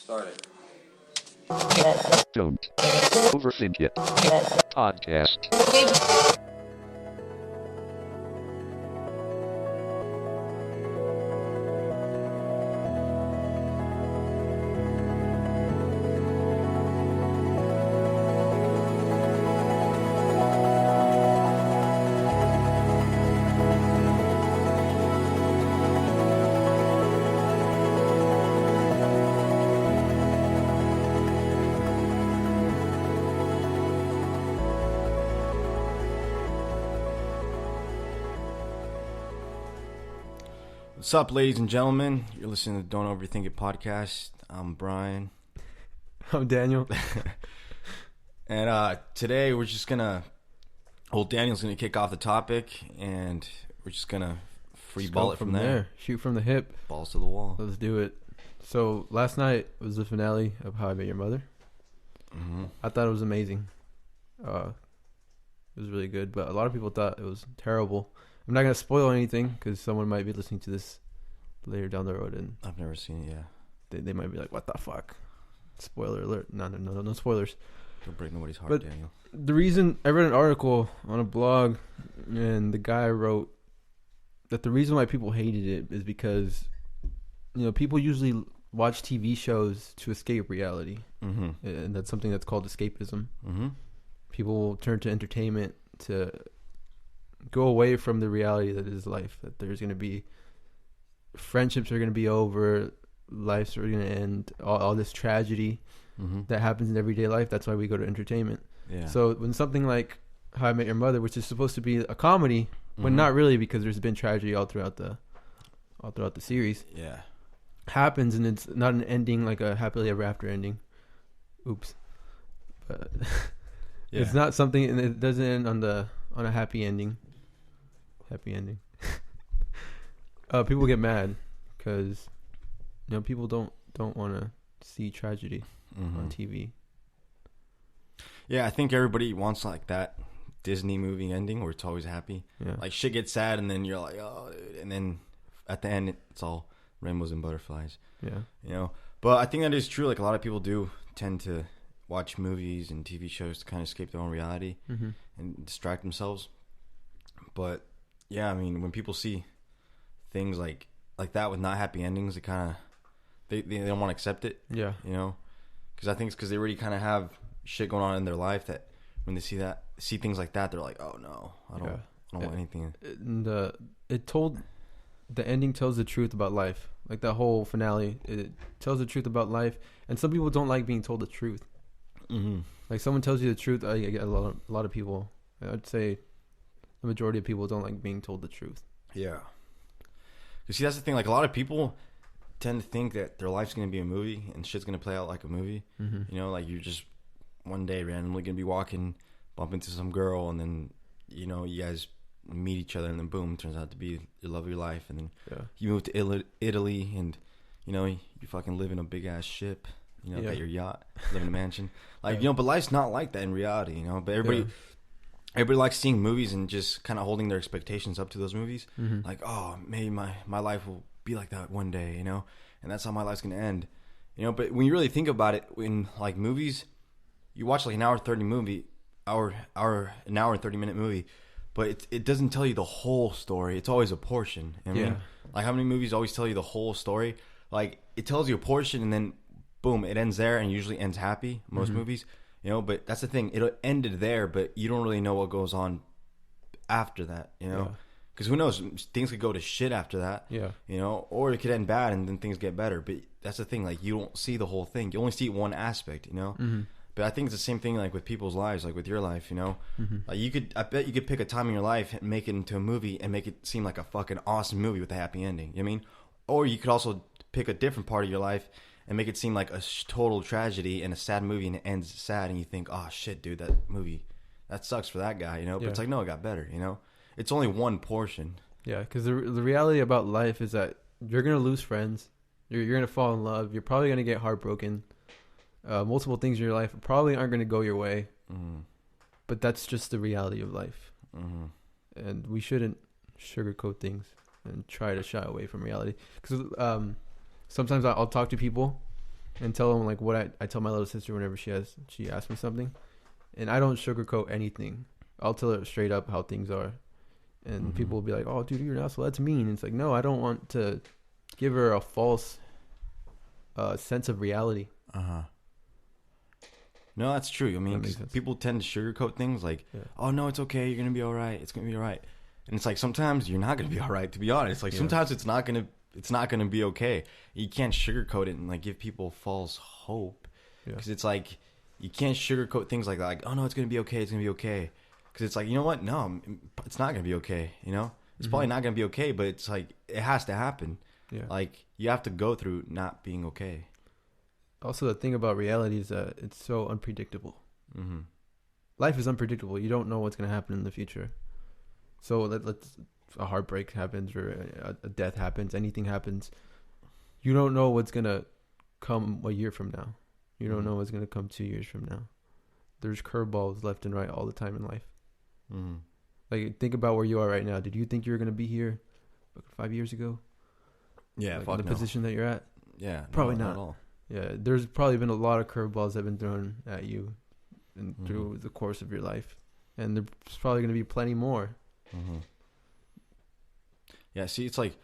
Start it. Don't overthink it. Podcast. What's up, ladies and gentlemen? You're listening to the Don't Overthink It podcast. I'm Brian. I'm Daniel. And today we're just gonna... Well, Daniel's gonna kick off the topic, and we're just gonna free ball it from there. Shoot from the hip. Balls to the wall. Let's do it. So, last night was the finale of How I Met Your Mother. Mm-hmm. I thought it was amazing. It was really good, but a lot of people thought it was terrible. I'm not going to spoil anything because someone might be listening to this later down the road, and I've never seen it, yeah. they might be like, what the fuck? Spoiler alert. No spoilers. Don't break nobody's heart, But Daniel. the reason I read an article on a blog, and the guy wrote that the reason why people hated it is because, people usually watch TV shows to escape reality, and that's something that's called escapism. Mm-hmm. People will turn to entertainment to go away from the reality that is life. That there's going to be friendships are going to be over, lives are going to end, all this tragedy that happens in everyday life. That's why we go to entertainment. Yeah. So when something like How I Met Your Mother, which is supposed to be a comedy, but not really because there's been tragedy all throughout the series, Yeah. happens, and it's not an ending like a happily ever after ending. Oops. But Yeah. it's not something, and it doesn't end on a happy ending. People get mad because people don't want to see tragedy on TV. Yeah, I think everybody wants like that Disney movie ending where it's always happy. Yeah. Like shit gets sad and then you're like, oh, dude. And then at the end it's all rainbows and butterflies. Yeah. But I think that is true. Like a lot of people do tend to watch movies and TV shows to kind of escape their own reality and distract themselves. But yeah, I mean, when people see things like that with not happy endings, it kind of they don't want to accept it. Yeah. Because I think it's because they already kind of have shit going on in their life that when they see things like that, they're like, oh no, I don't want anything. And the ending tells the truth about life. Like that whole finale, it tells the truth about life. And some people don't like being told the truth. Mm-hmm. Like someone tells you the truth, I get a lot of people. I'd say the majority of people don't like being told the truth. Yeah. You see, that's the thing. Like a lot of people tend to think that their life's gonna be a movie and shit's gonna play out like a movie. Like you're just one day randomly gonna be walking, bump into some girl, and then you guys meet each other, and then boom, turns out to be the love of your life, and then you move to Italy, and you fucking live in a big ass ship. Got your yacht, live in a mansion. Like but life's not like that in reality. But everybody likes seeing movies and just kind of holding their expectations up to those movies. Like, oh, maybe my life will be like that one day, and that's how my life's gonna end. But when you really think about it, in like movies, you watch like an hour 30 movie, an hour and 30 minute movie, but it doesn't tell you the whole story. It's always a portion. I mean, like how many movies always tell you the whole story? Like it tells you a portion, and then boom, it ends there, and usually ends happy. Most movies. But that's the thing. It ended there, but you don't really know what goes on after that, Because who knows? Things could go to shit after that, or it could end bad and then things get better. But that's the thing. Like, you don't see the whole thing. You only see one aspect, But I think it's the same thing, like, with people's lives, like with your life, Like, I bet you could pick a time in your life and make it into a movie and make it seem like a fucking awesome movie with a happy ending. You know what I mean? Or you could also pick a different part of your life and make it seem like a total tragedy and a sad movie, and it ends sad, and you think, oh shit, dude, that movie, that sucks for that guy, But it's like, no, it got better, It's only one portion. Yeah, because the reality about life is that you're gonna lose friends, you're gonna fall in love, you're probably gonna get heartbroken. Multiple things in your life probably aren't gonna go your way, but that's just the reality of life, and we shouldn't sugarcoat things and try to shy away from reality. Because sometimes I'll talk to people and tell them like what I tell my little sister whenever she asks me something, and I don't sugarcoat anything. I'll tell her straight up how things are, and people will be like, "Oh, dude, you're an asshole. That's mean." And it's like, no, I don't want to give her a false sense of reality. No, that's true. I mean, people tend to sugarcoat things like, "Oh no, it's okay. You're gonna be all right. It's gonna be all right." And it's like sometimes you're not gonna be all right. To be honest, like sometimes it's not gonna be okay. You can't sugarcoat it and like give people false hope because it's like you can't sugarcoat things like that. Like, "Oh no, it's gonna be okay. It's gonna be okay." Because it's like, you know what? No, it's not gonna be okay. You know, it's probably not gonna be okay. But it's like it has to happen. Yeah. Like you have to go through not being okay. Also, the thing about reality is that it's so unpredictable. Life is unpredictable. You don't know what's going to happen in the future. So let's a heartbreak happens or a death happens, anything happens. You don't know what's going to come a year from now. You don't know what's going to come 2 years from now. There's curveballs left and right all the time in life. Like think about where you are right now. Did you think you were going to be here 5 years ago? Yeah, like the position that you're at? Yeah, probably not at all. Yeah, there's probably been a lot of curveballs that have been thrown at you through the course of your life. And there's probably going to be plenty more. Yeah, see, it's like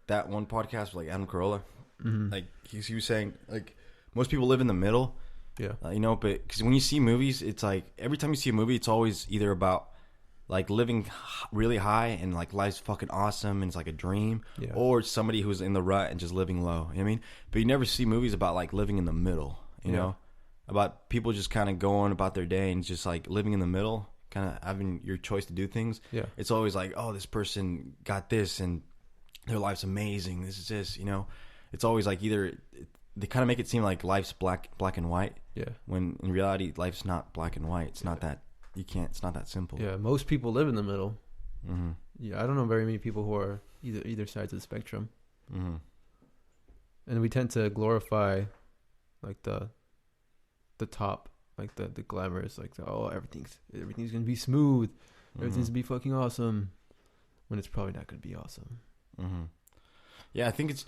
that one podcast with like Adam Carolla. Like he was saying, like most people live in the middle. Yeah. You know, but because when you see movies, it's like every time you see a movie, it's always either about like living really high and like life's fucking awesome and it's like a dream, or somebody who's in the rut and just living low. You know what I mean? But you never see movies about like living in the middle, you know, about people just kind of going about their day and just like living in the middle, kind of having your choice to do things. Yeah. It's always like, oh, this person got this and their life's amazing. This is this, you know. It's always like either they kind of make it seem like life's black and white. Yeah. When in reality, life's not black and white. It's not that. You can't. It's not that simple. Yeah, most people live in the middle. Yeah, I don't know very many people who are either sides of the spectrum. And we tend to glorify, like the top, like the glamorous, like everything's gonna be smooth, everything's gonna be fucking awesome, when it's probably not gonna be awesome. Yeah, I think it's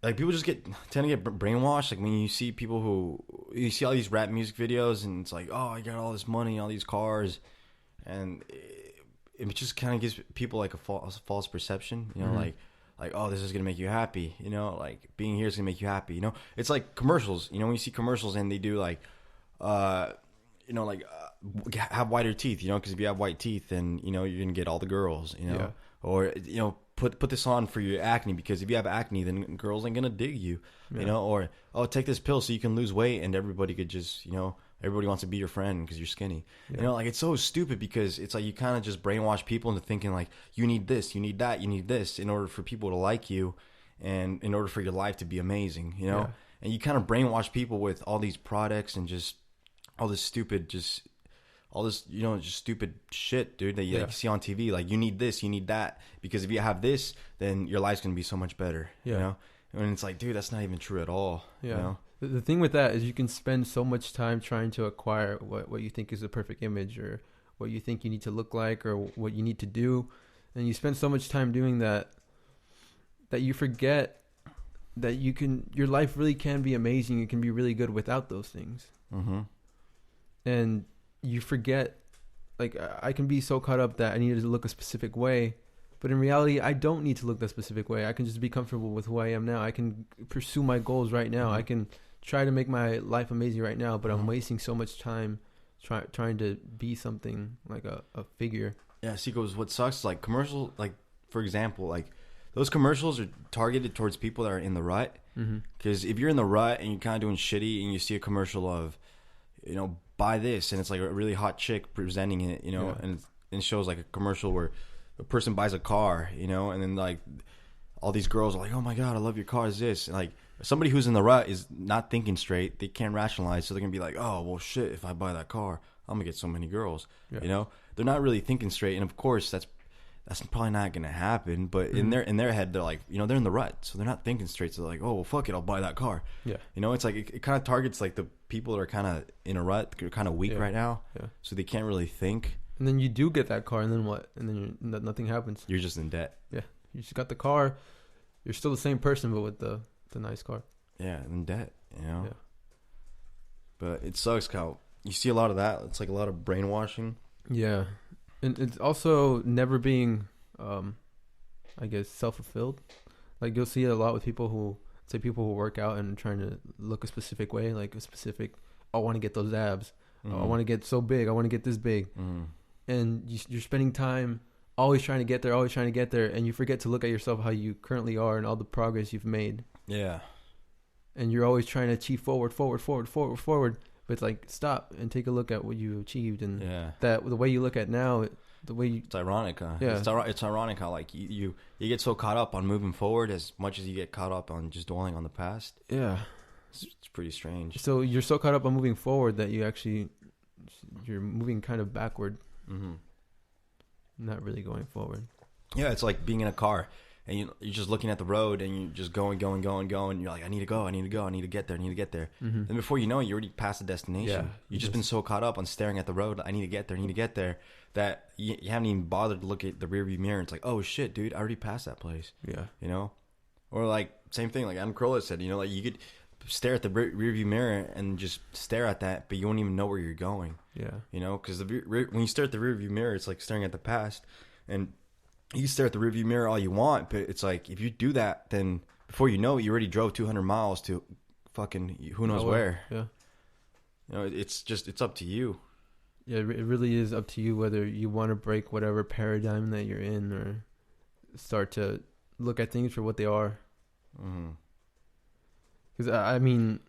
like people just tend to get brainwashed. Like when you see you see all these rap music videos and it's like, oh, I got all this money, all these cars, and it just kind of gives people like a false perception, you know, like oh, this is gonna make you happy, you know, like being here is gonna make you happy, you know. It's like commercials, you know, when you see commercials and they do like, you know, like have whiter teeth, you know, because if you have white teeth, then you know you're gonna get all the girls, you know, or you know. Put this on for your acne because if you have acne, then girls ain't gonna dig you, you know. Or take this pill so you can lose weight, and everybody could just, you know, everybody wants to be your friend because you're skinny. You know, like it's so stupid because it's like you kind of just brainwash people into thinking like you need this, you need that, you need this in order for people to like you, and in order for your life to be amazing, you know. And you kind of brainwash people with all these products and just all this stupid all this, you know, just stupid shit, dude, that you like, see on TV. Like, you need this, you need that. Because if you have this, then your life's going to be so much better, you know? And it's like, dude, that's not even true at all, you know? The thing with that is you can spend so much time trying to acquire what you think is the perfect image or what you think you need to look like or what you need to do. And you spend so much time doing that you forget that your life really can be amazing. It can be really good without those things. And you forget, like, I can be so caught up that I need to look a specific way, but in reality, I don't need to look that specific way. I can just be comfortable with who I am now. I can pursue my goals right now. I can try to make my life amazing right now, but I'm wasting so much time trying to be something like a figure. Yeah, see, goes what sucks, like, commercial, like, for example, like, those commercials are targeted towards people that are in the rut, because if you're in the rut and you're kind of doing shitty and you see a commercial of, you know, buy this, and it's like a really hot chick presenting it, you know, and it shows like a commercial where a person buys a car, you know, and then like all these girls are like, oh my god, I love your car, is this, and like somebody who's in the rut is not thinking straight, they can't rationalize, so they're gonna be like, oh well shit, if I buy that car, I'm gonna get so many girls, you know. They're not really thinking straight, and of course that's probably not gonna happen, but in their head they're like, you know, they're in the rut, so they're not thinking straight, so they're like, oh well fuck it, I'll buy that car. You know, it's like it kind of targets like the people that are kind of in a rut, they're kind of weak right now, so they can't really think. And then you do get that car, and then what? And then nothing happens. You're just in debt. You just got the car, you're still the same person but with the nice car. In debt. You know. Yeah. But it sucks how you see a lot of that. It's like a lot of brainwashing. Yeah, and it's also never being, I guess, self-fulfilled. Like you'll see it a lot with people who work out and trying to look a specific way, like a specific. I want to get those abs. Mm-hmm. I want to get so big. I want to get this big. Mm-hmm. And you're spending time always trying to get there, and you forget to look at yourself how you currently are and all the progress you've made. Yeah. And you're always trying to achieve forward. But it's like, stop and take a look at what you achieved, and that the way you look at now, the way you. It's ironic, huh? Yeah. It's ironic how like you get so caught up on moving forward as much as you get caught up on just dwelling on the past. Yeah. It's pretty strange. So you're so caught up on moving forward that you're moving kind of backward. Mm-hmm. Not really going forward. Yeah, it's like being in a car and you're just looking at the road and you're just going. You're like, I need to go. I need to get there. Mm-hmm. And before you know it, you're already past the destination. Yeah, You've just been so caught up on staring at the road. I need to get there, that you haven't even bothered to look at the rearview mirror. It's like, oh shit, dude, I already passed that place. Yeah. You know? Or like, same thing, like Adam Carolla said, you know, like you could stare at the rearview mirror and just stare at that, but you won't even know where you're going. Yeah. You know, because when you stare at the rearview mirror, it's like staring at the past. And you stare at the rearview mirror all you want, but it's like if you do that, then before you know it, you already drove 200 miles to fucking who knows where. Yeah. You know, it's up to you. Yeah, it really is up to you whether you want to break whatever paradigm that you're in or start to look at things for what they are. Because, I mean,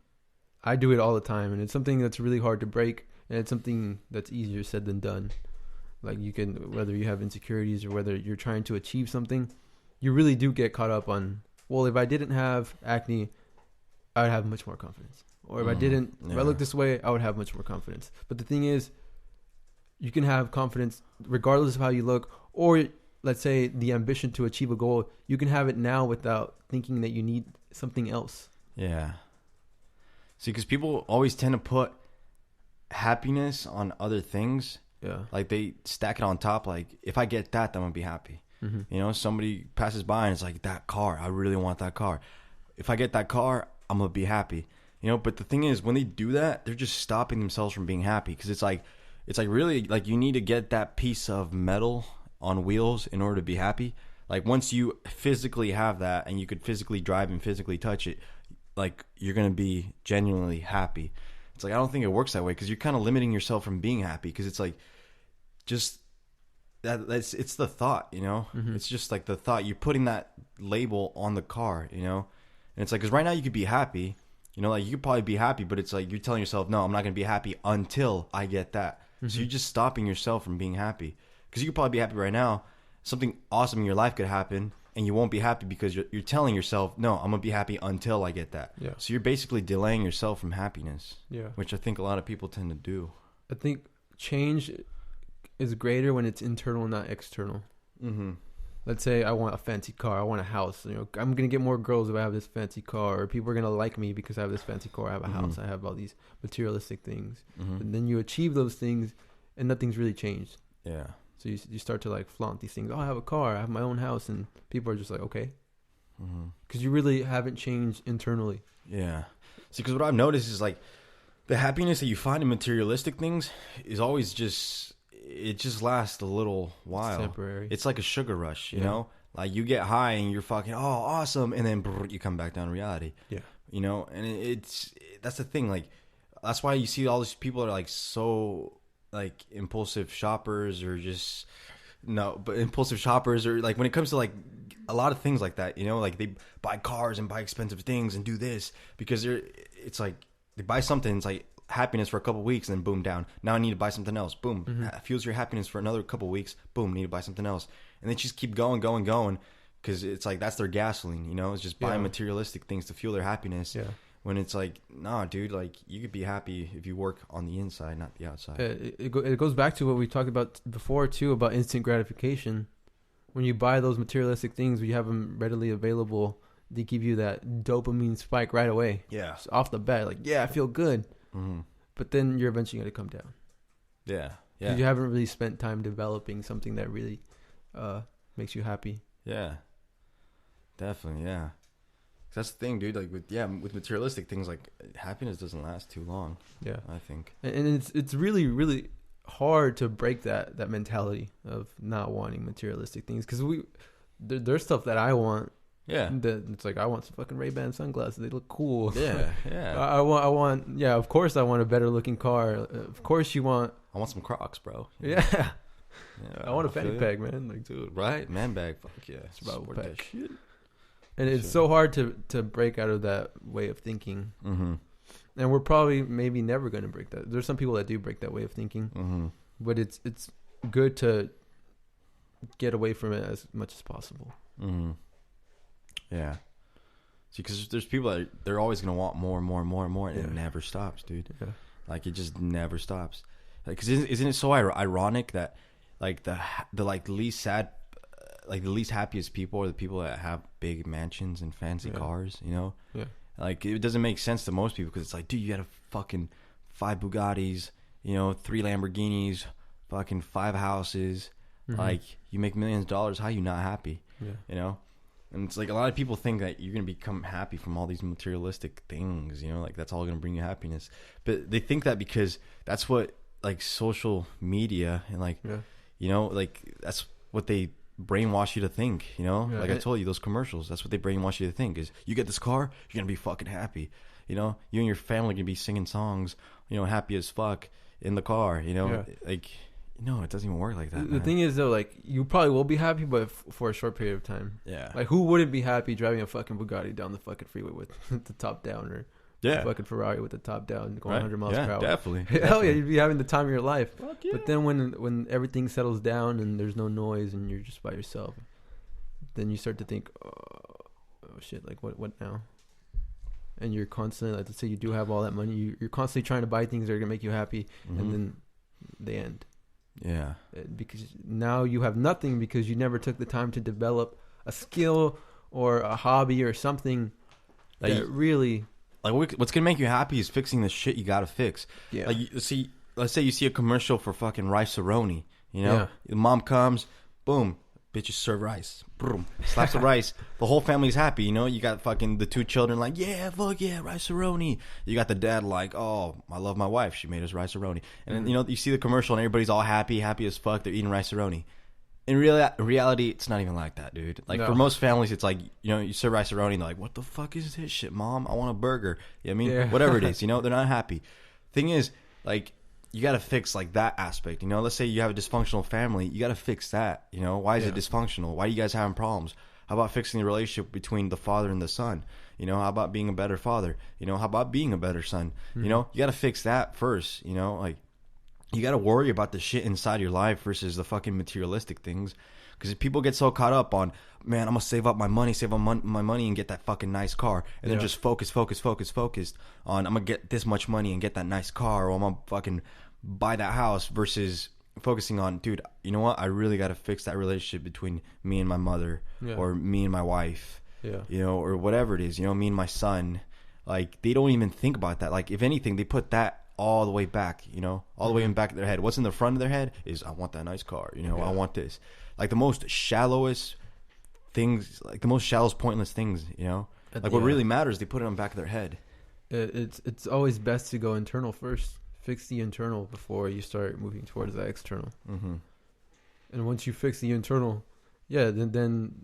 I do it all the time, and it's something that's really hard to break, and it's something that's easier said than done. Like, you can, whether you have insecurities or whether you're trying to achieve something, you really do get caught up on, well, if I didn't have acne, I would have much more confidence. Or if if I look this way, I would have much more confidence. But the thing is, you can have confidence regardless of how you look, or let's say the ambition to achieve a goal, you can have it now without thinking that you need something else. Yeah. See, because people always tend to put happiness on other things. Yeah. Like they stack it on top. Like, if I get that, then I'm going to be happy. Mm-hmm. You know, somebody passes by and it's like, that car, I really want that car. If I get that car, I'm going to be happy. You know, but the thing is, when they do that, they're just stopping themselves from being happy. Because it's like really, like, you need to get that piece of metal on wheels in order to be happy. Like, once you physically have that and you could physically drive and physically touch it, like, you're going to be genuinely happy. It's like, I don't think it works that way, because you're kind of limiting yourself from being happy. Because it's like, just it's the thought, you know? Mm-hmm. It's just like the thought. You're putting that label on the car, you know? And it's like, because right now you could be happy, you know, like, you could probably be happy, but it's like you're telling yourself, no, I'm not going to be happy until I get that. Mm-hmm. So you're just stopping yourself from being happy. Because you could probably be happy right now. Something awesome in your life could happen, and you won't be happy because you're telling yourself, no, I'm going to be happy until I get that. Yeah. So you're basically delaying yourself from happiness. Yeah. Which I think a lot of people tend to do. I think change is greater when it's internal, not external. Mm-hmm. Let's say I want a fancy car. I want a house. You know, I'm going to get more girls if I have this fancy car, or people are going to like me because I have this fancy car. I have a Mm-hmm. house. I have all these materialistic things. Mm-hmm. And then you achieve those things and nothing's really changed. Yeah. So you start to like flaunt these things. Oh, I have a car. I have my own house. And people are just like, okay. Because you really haven't changed internally. Yeah. See, because what I've noticed is like the happiness that you find in materialistic things is always just, it just lasts a little while. It's temporary. It's like a sugar rush, you know? Like, you get high and you're fucking, oh, awesome. And then you come back down to reality. Yeah. You know? And that's the thing. Like, that's why you see all these people that are like so like impulsive shoppers, or just impulsive shoppers, or like when it comes to like a lot of things like that, you know, like they buy cars and buy expensive things and do this because it's like they buy something, it's like happiness for a couple of weeks, and then boom, down. Now I need to buy something else. Boom. Mm-hmm. Fuels your happiness for another couple of weeks. Boom, need to buy something else. And they just keep going because it's like that's their gasoline, you know? It's just buying materialistic things to fuel their happiness. Yeah. When it's like, nah, dude, like, you could be happy if you work on the inside, not the outside. It goes back to what we talked about before, too, about instant gratification. When you buy those materialistic things, when you have them readily available, they give you that dopamine spike right away. Yeah. Just off the bat, like, yeah, I feel good. Mm-hmm. But then you're eventually going to come down. Yeah. Yeah. You haven't really spent time developing something that really makes you happy. Yeah. Definitely, yeah. That's the thing, dude. Like with materialistic things, like happiness doesn't last too long. Yeah, I think. And it's really really hard to break that mentality of not wanting materialistic things, because there's stuff that I want. Yeah. It's like, I want some fucking Ray-Ban sunglasses. They look cool. Yeah, yeah. I want. Yeah, of course I want a better looking car. Of course you want. I want some Crocs, bro. Yeah. Yeah, I want a fanny pack, man. Like, dude, right? Man bag, fuck yeah. Sport Sport that pack. shit. And it's so hard to break out of that way of thinking. Mm-hmm. And we're probably maybe never going to break that. There's some people that do break that way of thinking. Mm-hmm. But it's good to get away from it as much as possible. Mm-hmm. Yeah. See, because there's people that they're always gonna want more and more and more and more, and it never stops, dude. Yeah. Like it just never stops. Like, cause isn't it so ironic that like the like least sad, like the least happiest people are the people that have big mansions and fancy cars, you know? Yeah. Like it doesn't make sense to most people, because it's like, dude, you got a fucking 5 Bugattis, you know, 3 Lamborghinis, fucking 5 houses. Mm-hmm. Like you make millions of dollars, how are you not happy? Yeah. You know? And it's like a lot of people think that you're going to become happy from all these materialistic things, you know, like that's all going to bring you happiness. But they think that because that's what like social media and like, you know, like that's what they brainwash you to think, you know, like I told you, those commercials, that's what they brainwash you to think is you get this car, you're going to be fucking happy. You know, you and your family are going to be singing songs, you know, happy as fuck in the car, you know, like, no, it doesn't even work like that. The thing is, though, like, you probably will be happy, but for a short period of time. Yeah. Like, who wouldn't be happy driving a fucking Bugatti down the fucking freeway with the top down, or a fucking Ferrari with the top down going 100 miles per hour? Definitely. Hell yeah, you'd be having the time of your life. Fuck yeah. But then when everything settles down and there's no noise and you're just by yourself, then you start to think, oh shit, like what now? And you're constantly, like, let's say you do have all that money, you're constantly trying to buy things that are gonna make you happy, and then they end. Yeah. Because now you have nothing, because you never took the time to develop a skill or a hobby or something that really, like, what's gonna make you happy is fixing the shit you gotta fix. Yeah. Like, let's say you see a commercial for fucking rice-a-roni, you know, the mom comes, boom, bitches serve rice, boom, slaps the rice, the whole family's happy, you know. You got fucking the 2 children like, yeah, fuck yeah, rice-a-roni. You got the dad like, oh, I love my wife, she made us rice-a-roni. And then, you know, you see the commercial and everybody's all happy as fuck, they're eating rice-a-roni. In reality, it's not even like that, dude. Like, for most families, it's like, you know, you serve rice-a-roni and they're like, what the fuck is this shit, mom? I want a burger. You know what I mean? Whatever it is, you know, they're not happy. Thing is, like, you got to fix, like, that aspect, you know. Let's say you have a dysfunctional family, you got to fix that, you know. Why is it dysfunctional? Why are you guys having problems? How about fixing the relationship between the father and the son? You know, how about being a better father? You know, how about being a better son? You know, you got to fix that first, you know. Like, you got to worry about the shit inside your life versus the fucking materialistic things. Because people get so caught up on, man, I'm going to save up my money and get that fucking nice car. And then just focused on, I'm going to get this much money and get that nice car, or I'm going to fucking buy that house, versus focusing on, dude, you know what? I really got to fix that relationship between me and my mother, or me and my wife, you know, or whatever it is, you know, me and my son. Like, they don't even think about that. Like, if anything, they put that all the way back, you know, all the way in the back of their head. What's in the front of their head is, I want that nice car, you know, I want this. Like, the most shallowest things, like the most shallowest, pointless things, you know, like what really matters, they put it on the back of their head. It's always best to go internal first. Fix the internal before you start moving towards the external. And once you fix the internal, then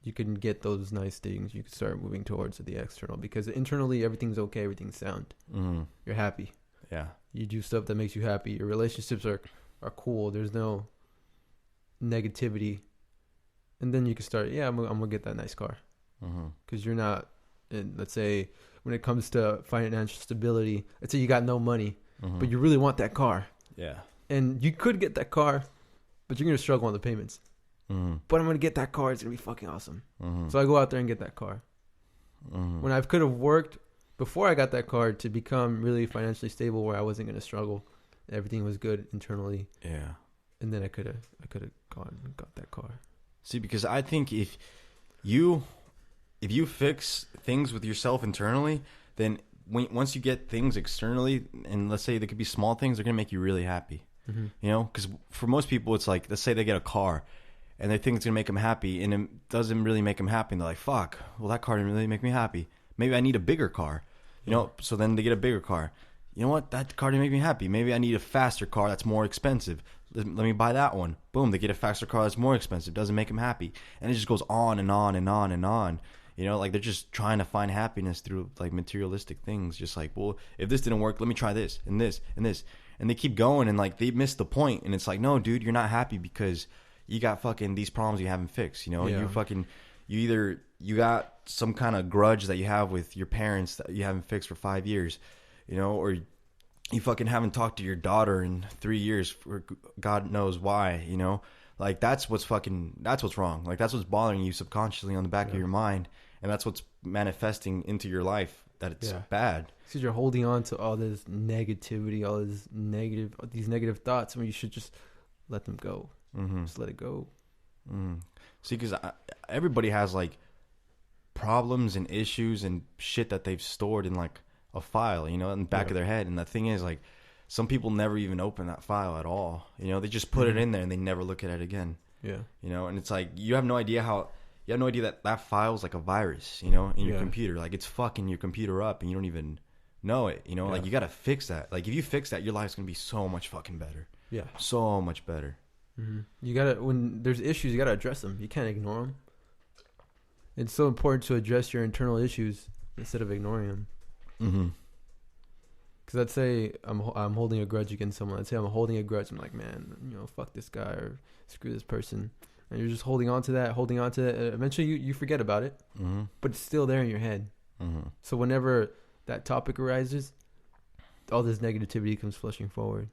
you can get those nice things. You can start moving towards the external, because internally everything's okay, everything's sound. You're happy. Yeah. You do stuff that makes you happy. Your relationships are cool. There's no negativity. And then you can start, I'm gonna get that nice car. Because you're not, let's say, when it comes to financial stability, let's say you got no money, but you really want that car. Yeah. And you could get that car, but you're going to struggle on the payments. But I'm going to get that car. It's going to be fucking awesome. So I go out there and get that car. When I could have worked before I got that car to become really financially stable, where I wasn't going to struggle. Everything was good internally. Yeah. And then I could have gone and got that car. See, because I think if you fix things with yourself internally, then once you get things externally, and let's say they could be small things, they're going to make you really happy. You know, because for most people, it's like, let's say they get a car, and they think it's gonna make them happy, and it doesn't really make them happy. And they're like, "Fuck! Well, that car didn't really make me happy. Maybe I need a bigger car." You know, so then they get a bigger car. You know what? That car didn't make me happy. Maybe I need a faster car that's more expensive. Let me buy that one. Boom, they get a faster car that's more expensive. Doesn't make them happy. And it just goes on and on and on and on. You know, like they're just trying to find happiness through like materialistic things. Just like, well, if this didn't work, let me try this and this and this. And they keep going and like they miss the point. And it's like, no, dude, you're not happy because you got fucking these problems you haven't fixed. You know, you got some kind of grudge that you have with your parents that you haven't fixed for 5 years, you know, or you fucking haven't talked to your daughter in 3 years for God knows why, you know, like that's what's wrong. Like that's what's bothering you subconsciously on the back of your mind. And that's what's manifesting into your life, that it's bad. Because you're holding on to all this negativity, all these negative thoughts when you should just let them go. Just let it go. See, because everybody has like problems and issues and shit that they've stored in like a file, you know, in the back of their head. And the thing is, like, some people never even open that file at all. You know, they just put it in there and they never look at it again. Yeah. You know, and it's like you have no idea that file's like a virus, you know, in your computer. Like it's fucking your computer up and you don't even know it. You know, like you got to fix that. Like if you fix that, your life's gonna be so much fucking better. Yeah. So much better. You gotta, when there's issues, you gotta address them. You can't ignore them. It's so important to address your internal issues instead of ignoring them. Because let's say I'm holding a grudge against someone. Let's say I'm holding a grudge. I'm like, man, you know, fuck this guy or screw this person. And you're just holding on to that. Eventually you forget about it, but it's still there in your head. So whenever that topic arises, all this negativity comes flushing forward.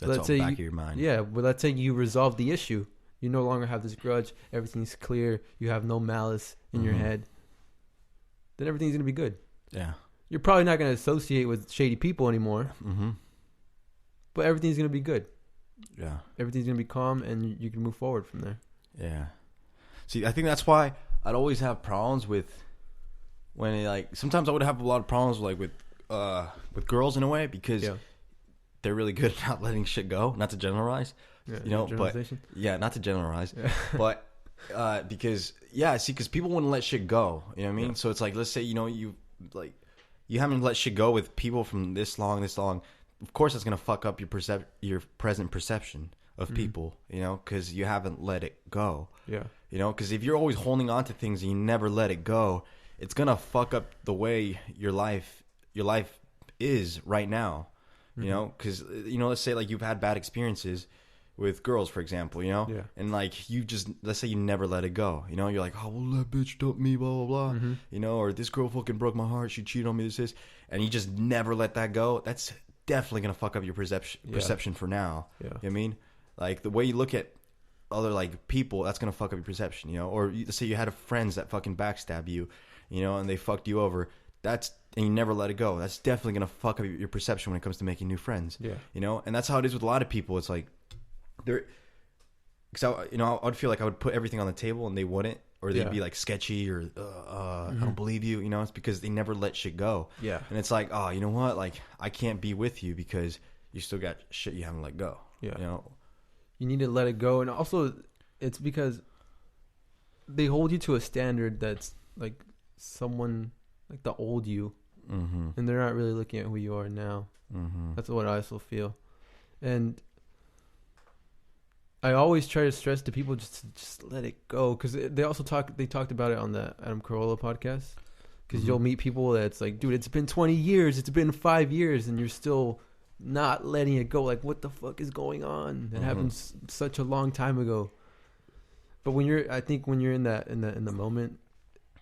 That's all back of your mind. Yeah, but let's say you resolve the issue. You no longer have this grudge. Everything's clear. You have no malice in your head. Then everything's going to be good. Yeah. You're probably not going to associate with shady people anymore. But everything's going to be good. Yeah. Everything's going to be calm and you can move forward from there. Yeah. See, I think that's why I'd always have problems with sometimes I would have a lot of problems with girls in a way because they're really good at not letting shit go. Not to generalize. Yeah, you know, but not to generalize, but because people wouldn't let shit go. You know what I mean? Yeah. So it's like, let's say, you know, you haven't let shit go with people from this long. Of course, that's gonna fuck up your present perception of people. You know, because you haven't let it go. Yeah. You know, because if you're always holding on to things and you never let it go, it's gonna fuck up the way your life is right now. You know, because, you know, let's say like you've had bad experiences with girls, for example, you know, and like let's say you never let it go, you know, you're like, oh, well, that bitch dumped me, blah, blah, blah, you know, or this girl fucking broke my heart, she cheated on me, this, and you just never let that go. That's definitely going to fuck up your perception for now. Yeah. You know what I mean? Like the way you look at other like people, that's going to fuck up your perception, you know, or let's say you had friends that fucking backstab you, you know, and they fucked you over. And you never let it go. That's definitely going to fuck up your perception when it comes to making new friends. Yeah. You know, and that's how it is with a lot of people. It's like, because I'd feel like I would put everything on the table and they wouldn't, or they'd be like sketchy or I don't believe you. You know, it's because they never let shit go. Yeah. And it's like, oh, you know what? Like I can't be with you because you still got shit you haven't let go. Yeah. You know, you need to let it go, and also it's because they hold you to a standard that's like someone like the old you, and they're not really looking at who you are now. That's what I also feel, and I always try to stress to people just let it go, because they talked about it on the Adam Carolla podcast, because you'll meet people that's like, dude, it's been 20 years, it's been 5 years, and you're still not letting it go. Like, what the fuck is going on? That happened such a long time ago. But when you're in the moment,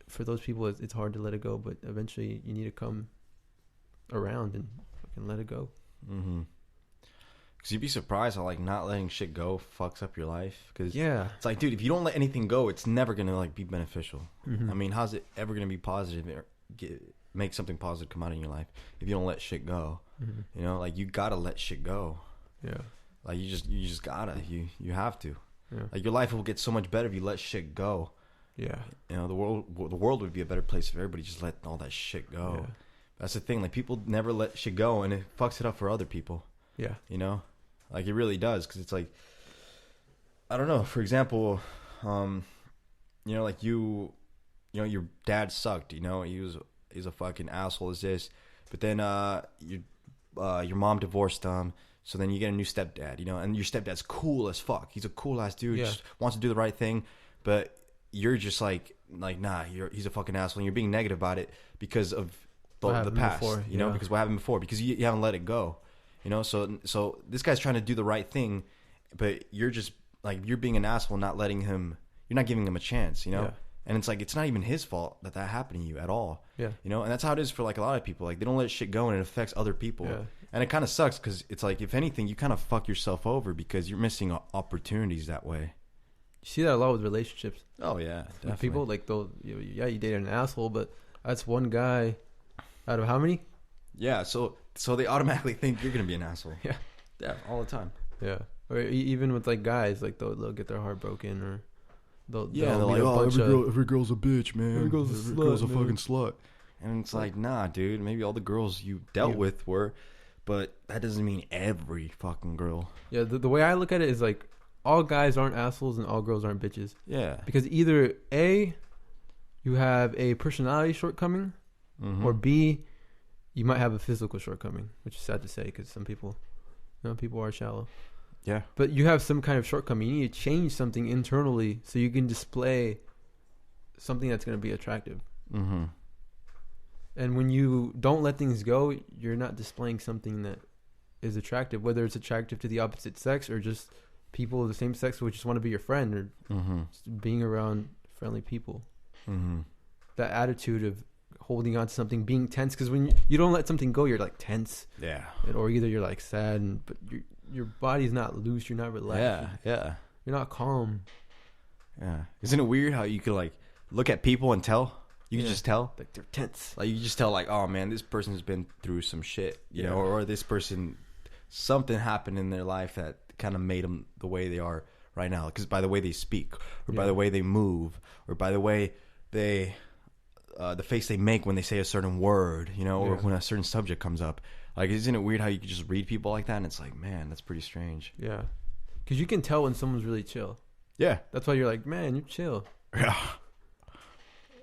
for those people, it's hard to let it go. But eventually, you need to come around and fucking let it go. Because you'd be surprised how like not letting shit go fucks up your life. Because it's like, dude, if you don't let anything go, it's never gonna like be beneficial. I mean, how's it ever gonna be positive or make something positive come out in your life if you don't let shit go? You know, like you gotta let shit go. Yeah. Like you just gotta. You have to. Yeah. Like your life will get so much better if you let shit go. Yeah. You know, the world would be a better place if everybody just let all that shit go. Yeah. That's the thing. Like people never let shit go, and it fucks it up for other people. Yeah. You know, like it really does, because it's like, I don't know. For example, you know, like your dad sucked. You know, he's a fucking asshole as this. But then your mom divorced him. So then you get a new stepdad, you know, and your stepdad's cool as fuck. He's a cool ass dude. Yeah. Just wants to do the right thing. But you're just like nah, he's a fucking asshole. And you're being negative about it because of the past, before, you know, because what happened before, because you haven't let it go, you know. So this guy's trying to do the right thing, but you're just like, you're being an asshole, not letting him. You're not giving him a chance, you know. Yeah. And it's like, it's not even his fault that happened to you at all. Yeah. You know, and that's how it is for like a lot of people. Like, they don't let shit go and it affects other people. Yeah. And it kind of sucks because it's like, if anything, you kind of fuck yourself over because you're missing opportunities that way. You see that a lot with relationships. Oh, yeah. Definitely. People, like, you dated an asshole, but that's one guy out of how many? Yeah. So they automatically think you're going to be an asshole. Yeah. Yeah. All the time. Yeah. Or even with like guys, like they'll get their heart broken, or they're like, oh, every girl's a bitch, man. Every girl's a fucking slut. And it's like, nah, dude. Maybe all the girls you dealt with were, but that doesn't mean every fucking girl. Yeah. The way I look at it is like, all guys aren't assholes and all girls aren't bitches. Yeah. Because either A, you have a personality shortcoming, or B, you might have a physical shortcoming, which is sad to say because some people, people are shallow. Yeah. But you have some kind of shortcoming. You need to change something internally so you can display something that's going to be attractive. Mm-hmm. And when you don't let things go, you're not displaying something that is attractive, whether it's attractive to the opposite sex or just people of the same sex who just want to be your friend, or just being around friendly people. Mm-hmm. That attitude of holding on to something, being tense, because when you don't let something go, you're like tense. Yeah. Or either you're like sad, but your body's not loose, you're not relaxed. Yeah. You're not calm. Yeah. Isn't it weird how you could like look at people and tell? You can just tell. Like they're tense. Like you just tell like, oh man, this person's been through some shit, you know, or this person, something happened in their life that kind of made them the way they are right now. Because by the way they speak, or by the way they move, or by the way they, the face they make when they say a certain word, you know, or when a certain subject comes up. Like, isn't it weird how you can just read people like that? And it's like, man, that's pretty strange. Yeah. Because you can tell when someone's really chill. Yeah. That's why you're like, man, you're chill. Yeah.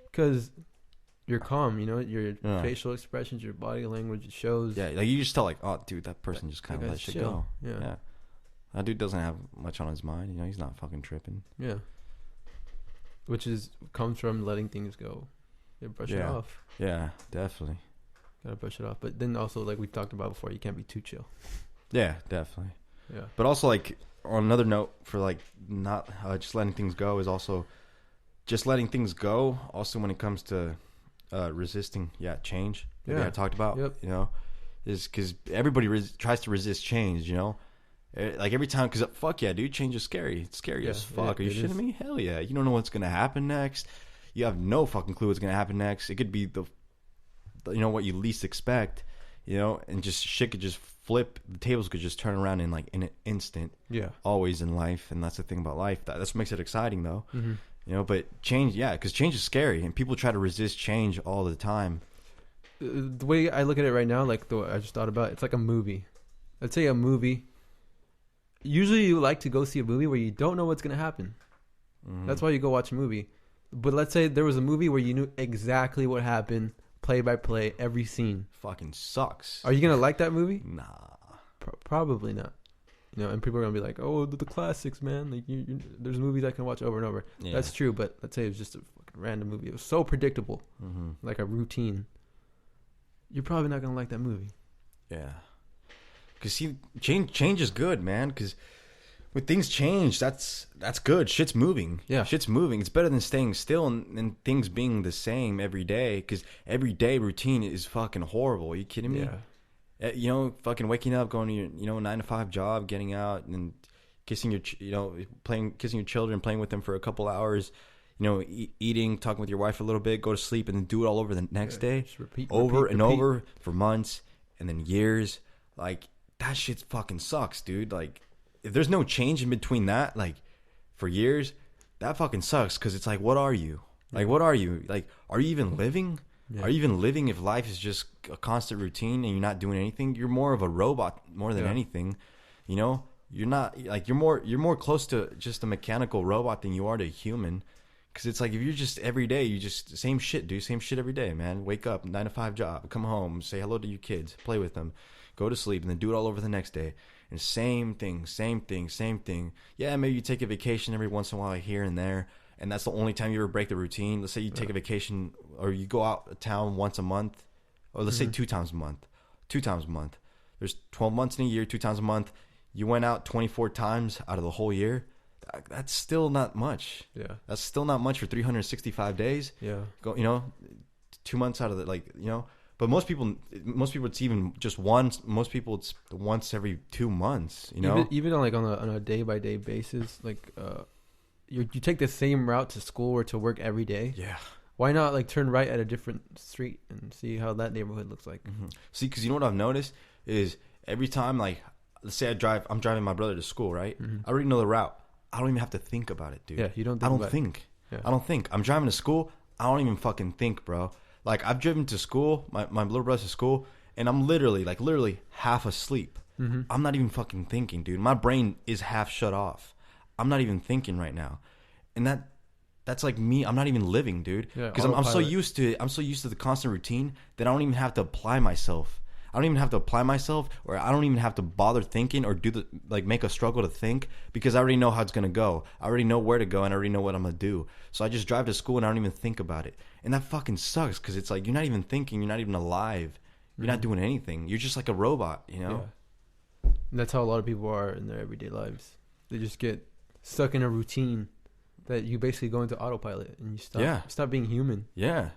Because you're calm, you know, your facial expressions, your body language, it shows. Yeah, like you just tell like, oh, dude, that person just kind of let shit go. Yeah. That dude doesn't have much on his mind. You know, he's not fucking tripping. Yeah. Which comes from letting things go. You brush it off. Yeah, definitely. Gotta brush it off. But then also, like we talked about before, you can't be too chill. Yeah, definitely. Yeah. But also, like, on another note, for like not just letting things go, is also just letting things go. Also, when it comes to resisting, change. That I talked about. Yep. You know, is because everybody tries to resist change. You know, like every time, because fuck yeah, dude, change is scary. It's scary as fuck. Are you shitting me? Hell yeah. You don't know what's gonna happen next. You have no fucking clue what's gonna happen next. It could be the what you least expect, you know, and just shit could just flip. The tables could just turn around in like in an instant. Yeah. Always in life, and that's the thing about life. That's what makes it exciting, though. Mm-hmm. You know, but change, because change is scary, and people try to resist change all the time. The way I look at it right now, like the way I just thought about, it's like a movie. Let's say a movie. Usually, you like to go see a movie where you don't know what's gonna happen. Mm-hmm. That's why you go watch a movie. But let's say there was a movie where you knew exactly what happened. Play by play, every scene. Fucking sucks. Are you gonna like that movie? Nah, probably not. You know, and people are gonna be like, "Oh, the classics, man! Like, there's movies I can watch over and over." Yeah. That's true, but let's say it was just a fucking random movie. It was so predictable, like a routine. You're probably not gonna like that movie. Yeah, because see, change is good, man. Because when things change, that's good. Shit's moving. Yeah, shit's moving. It's better than staying still and things being the same every day. Because everyday routine is fucking horrible. Are you kidding me? Yeah. You know, fucking waking up, going to your 9 to 5 job, getting out and kissing your kissing your children, playing with them for a couple hours. You know, eating, talking with your wife a little bit, go to sleep, and then do it all over the next day. Just repeat over for months and then years. Like, that shit fucking sucks, dude. Like, if there's no change in between that, like, for years, that fucking sucks. Because it's like, what are you? Like, what are you? Like, are you even living? Yeah. Are you even living if life is just a constant routine and you're not doing anything? You're more of a robot more than anything, you know? you're not like you're more close to just a mechanical robot than you are to a human. Because it's like if you're just every day, you just same shit, dude. Same shit every day, man. Wake up, 9 to 5 job, come home, say hello to your kids, play with them, go to sleep, and then do it all over the next day. And same thing. Yeah, maybe you take a vacation every once in a while here and there, and that's the only time you ever break the routine. Let's say you take a vacation or you go out of town once a month, or let's say 2 times a month. 2 times a month. There's 12 months in a year, 2 times a month. You went out 24 times out of the whole year. That's still not much. Yeah. That's still not much for 365 days. Yeah. Go, 2 months out of it, But most people it's even just once. Most people it's once every 2 months. Even on a day by day basis, you take the same route to school or to work every day. Yeah. Why not turn right at a different street and see how that neighborhood looks like? Mm-hmm. See, because you know what I've noticed is every time let's say I'm driving my brother to school, right? Mm-hmm. I already know the route. I don't even have to think about it, dude. Yeah, you don't. I don't think. Yeah. I don't think. I'm driving to school. I don't even fucking think, bro. I've driven to school, my little brother to school, and I'm literally half asleep. Mm-hmm. I'm not even fucking thinking, dude. My brain is half shut off. I'm not even thinking right now, and that's like me. I'm not even living, dude. Because I'm so used to the constant routine that I don't even have to apply myself. I don't even have to apply myself, or I don't even have to bother thinking or make a struggle to think, because I already know how it's going to go. I already know where to go, and I already know what I'm going to do. So I just drive to school and I don't even think about it. And that fucking sucks, because it's like you're not even thinking, you're not even alive. You're not doing anything. You're just like a robot, Yeah. And that's how a lot of people are in their everyday lives. They just get stuck in a routine that you basically go into autopilot and you stop being human. Yeah.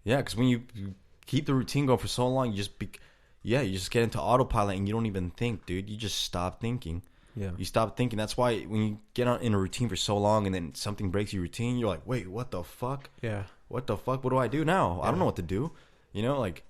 Yeah, because when you keep the routine going for so long, you just get into autopilot and you don't even think, dude. You just stop thinking. Yeah. You stop thinking. That's why when you get in a routine for so long and then something breaks your routine, you're like, wait, what the fuck? Yeah. What the fuck? What do I do now? Yeah. I don't know what to do. Like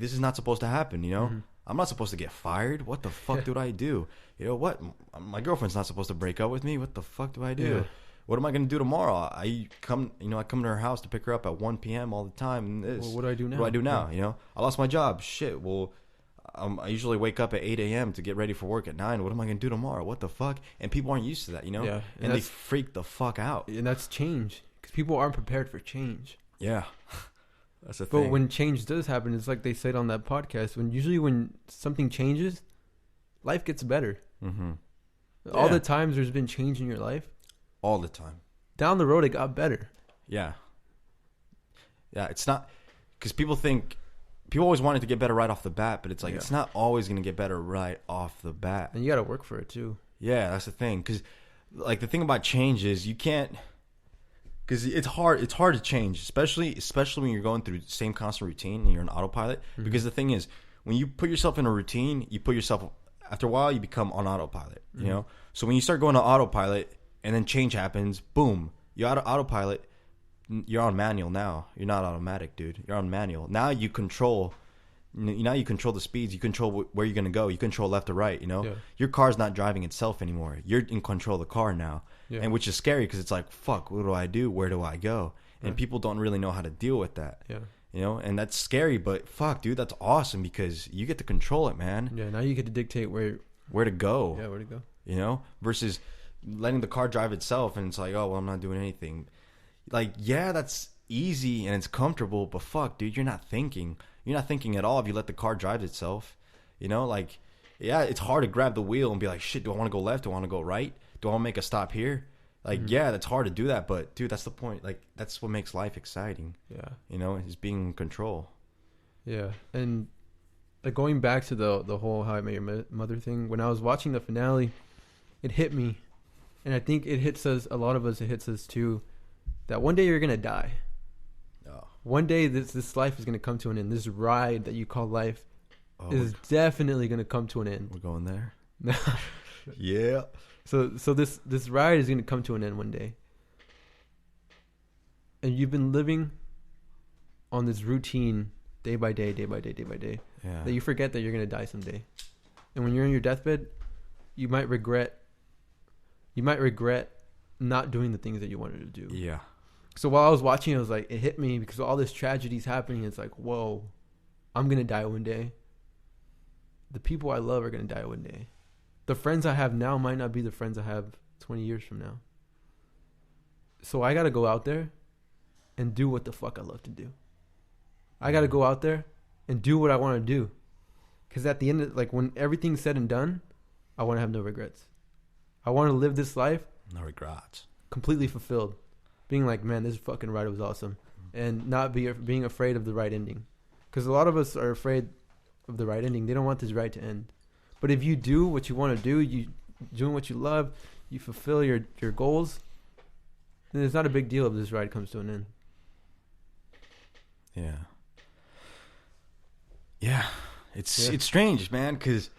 this is not supposed to happen, Mm-hmm. I'm not supposed to get fired. What the fuck do I do? What? My girlfriend's not supposed to break up with me. What the fuck do I do? Yeah. What am I going to do tomorrow? I come to her house to pick her up at 1 p.m. all the time. And Well, what do I do now? What do I do now? Yeah. I lost my job. Shit. Well, I usually wake up at 8 a.m. to get ready for work at 9. What am I going to do tomorrow? What the fuck? And people aren't used to that, Yeah. And they freak the fuck out. And that's change. Because people aren't prepared for change. Yeah. That's the thing. But when change does happen, it's like they said on that podcast, when something changes, life gets better. Mm-hmm. All the times there's been change in your life, all the time. down the road it got better. Yeah. Yeah, it's not, because people always want it to get better right off the bat, but it's like, it's not always going to get better right off the bat. And you got to work for it too. Yeah, that's the thing. Because the thing about change is you can't, because it's hard to change, especially when you're going through the same constant routine and you're on autopilot. Mm-hmm. Because the thing is, when you put yourself in a routine, after a while you become on autopilot. Mm-hmm. So when you start going to autopilot and then change happens, boom, you're out of autopilot. You're on manual now. You're not automatic, dude. You're on manual. Now you control the speeds. You control where you're going to go. You control left or right, Yeah. Your car's not driving itself anymore. You're in control of the car now. Yeah. And which is scary, because it's like, fuck, what do I do? Where do I go? And people don't really know how to deal with that. Yeah. And that's scary, but fuck, dude, that's awesome, because you get to control it, man. Yeah, now you get to dictate where to go. Yeah, where to go. Versus letting the car drive itself, and it's like, oh, well, I'm not doing anything. That's easy and it's comfortable, but fuck, dude, you're not thinking. You're not thinking at all if you let the car drive itself. It's hard to grab the wheel and be like, shit, do I want to go left? Do I want to go right? Do I want to make a stop here? Yeah, that's hard to do that, but dude, that's the point. That's what makes life exciting. Yeah. Is being in control. Yeah. And going back to the whole How I Met Your Mother thing, when I was watching the finale, it hit me. And I think it hits us, a lot of us, it hits us too, that one day you're going to die. Oh. One day this life is going to come to an end. This ride that you call life is definitely going to come to an end. We're going there? Yeah. So this ride is going to come to an end one day. And you've been living on this routine day by day, that you forget that you're going to die someday. And when you're in your deathbed, you might regret not doing the things that you wanted to do. Yeah. So while I was watching, it was like, it hit me, because all this tragedy's happening. It's like, whoa, I'm going to die one day. The people I love are going to die one day. The friends I have now might not be the friends I have 20 years from now. So I got to go out there and do what the fuck I love to do. I got to go out there and do what I want to do. Because at the end, like when everything's said and done, I want to have no regrets. I want to live this life. No regrets. Completely fulfilled. Being like, man, this fucking ride was awesome. And not being afraid of the right ending. Because a lot of us are afraid of the right ending. They don't want this ride to end. But if you do what you want to do, you doing what you love, you fulfill your goals, then it's not a big deal if this ride comes to an end. Yeah. Yeah. It's strange, man, because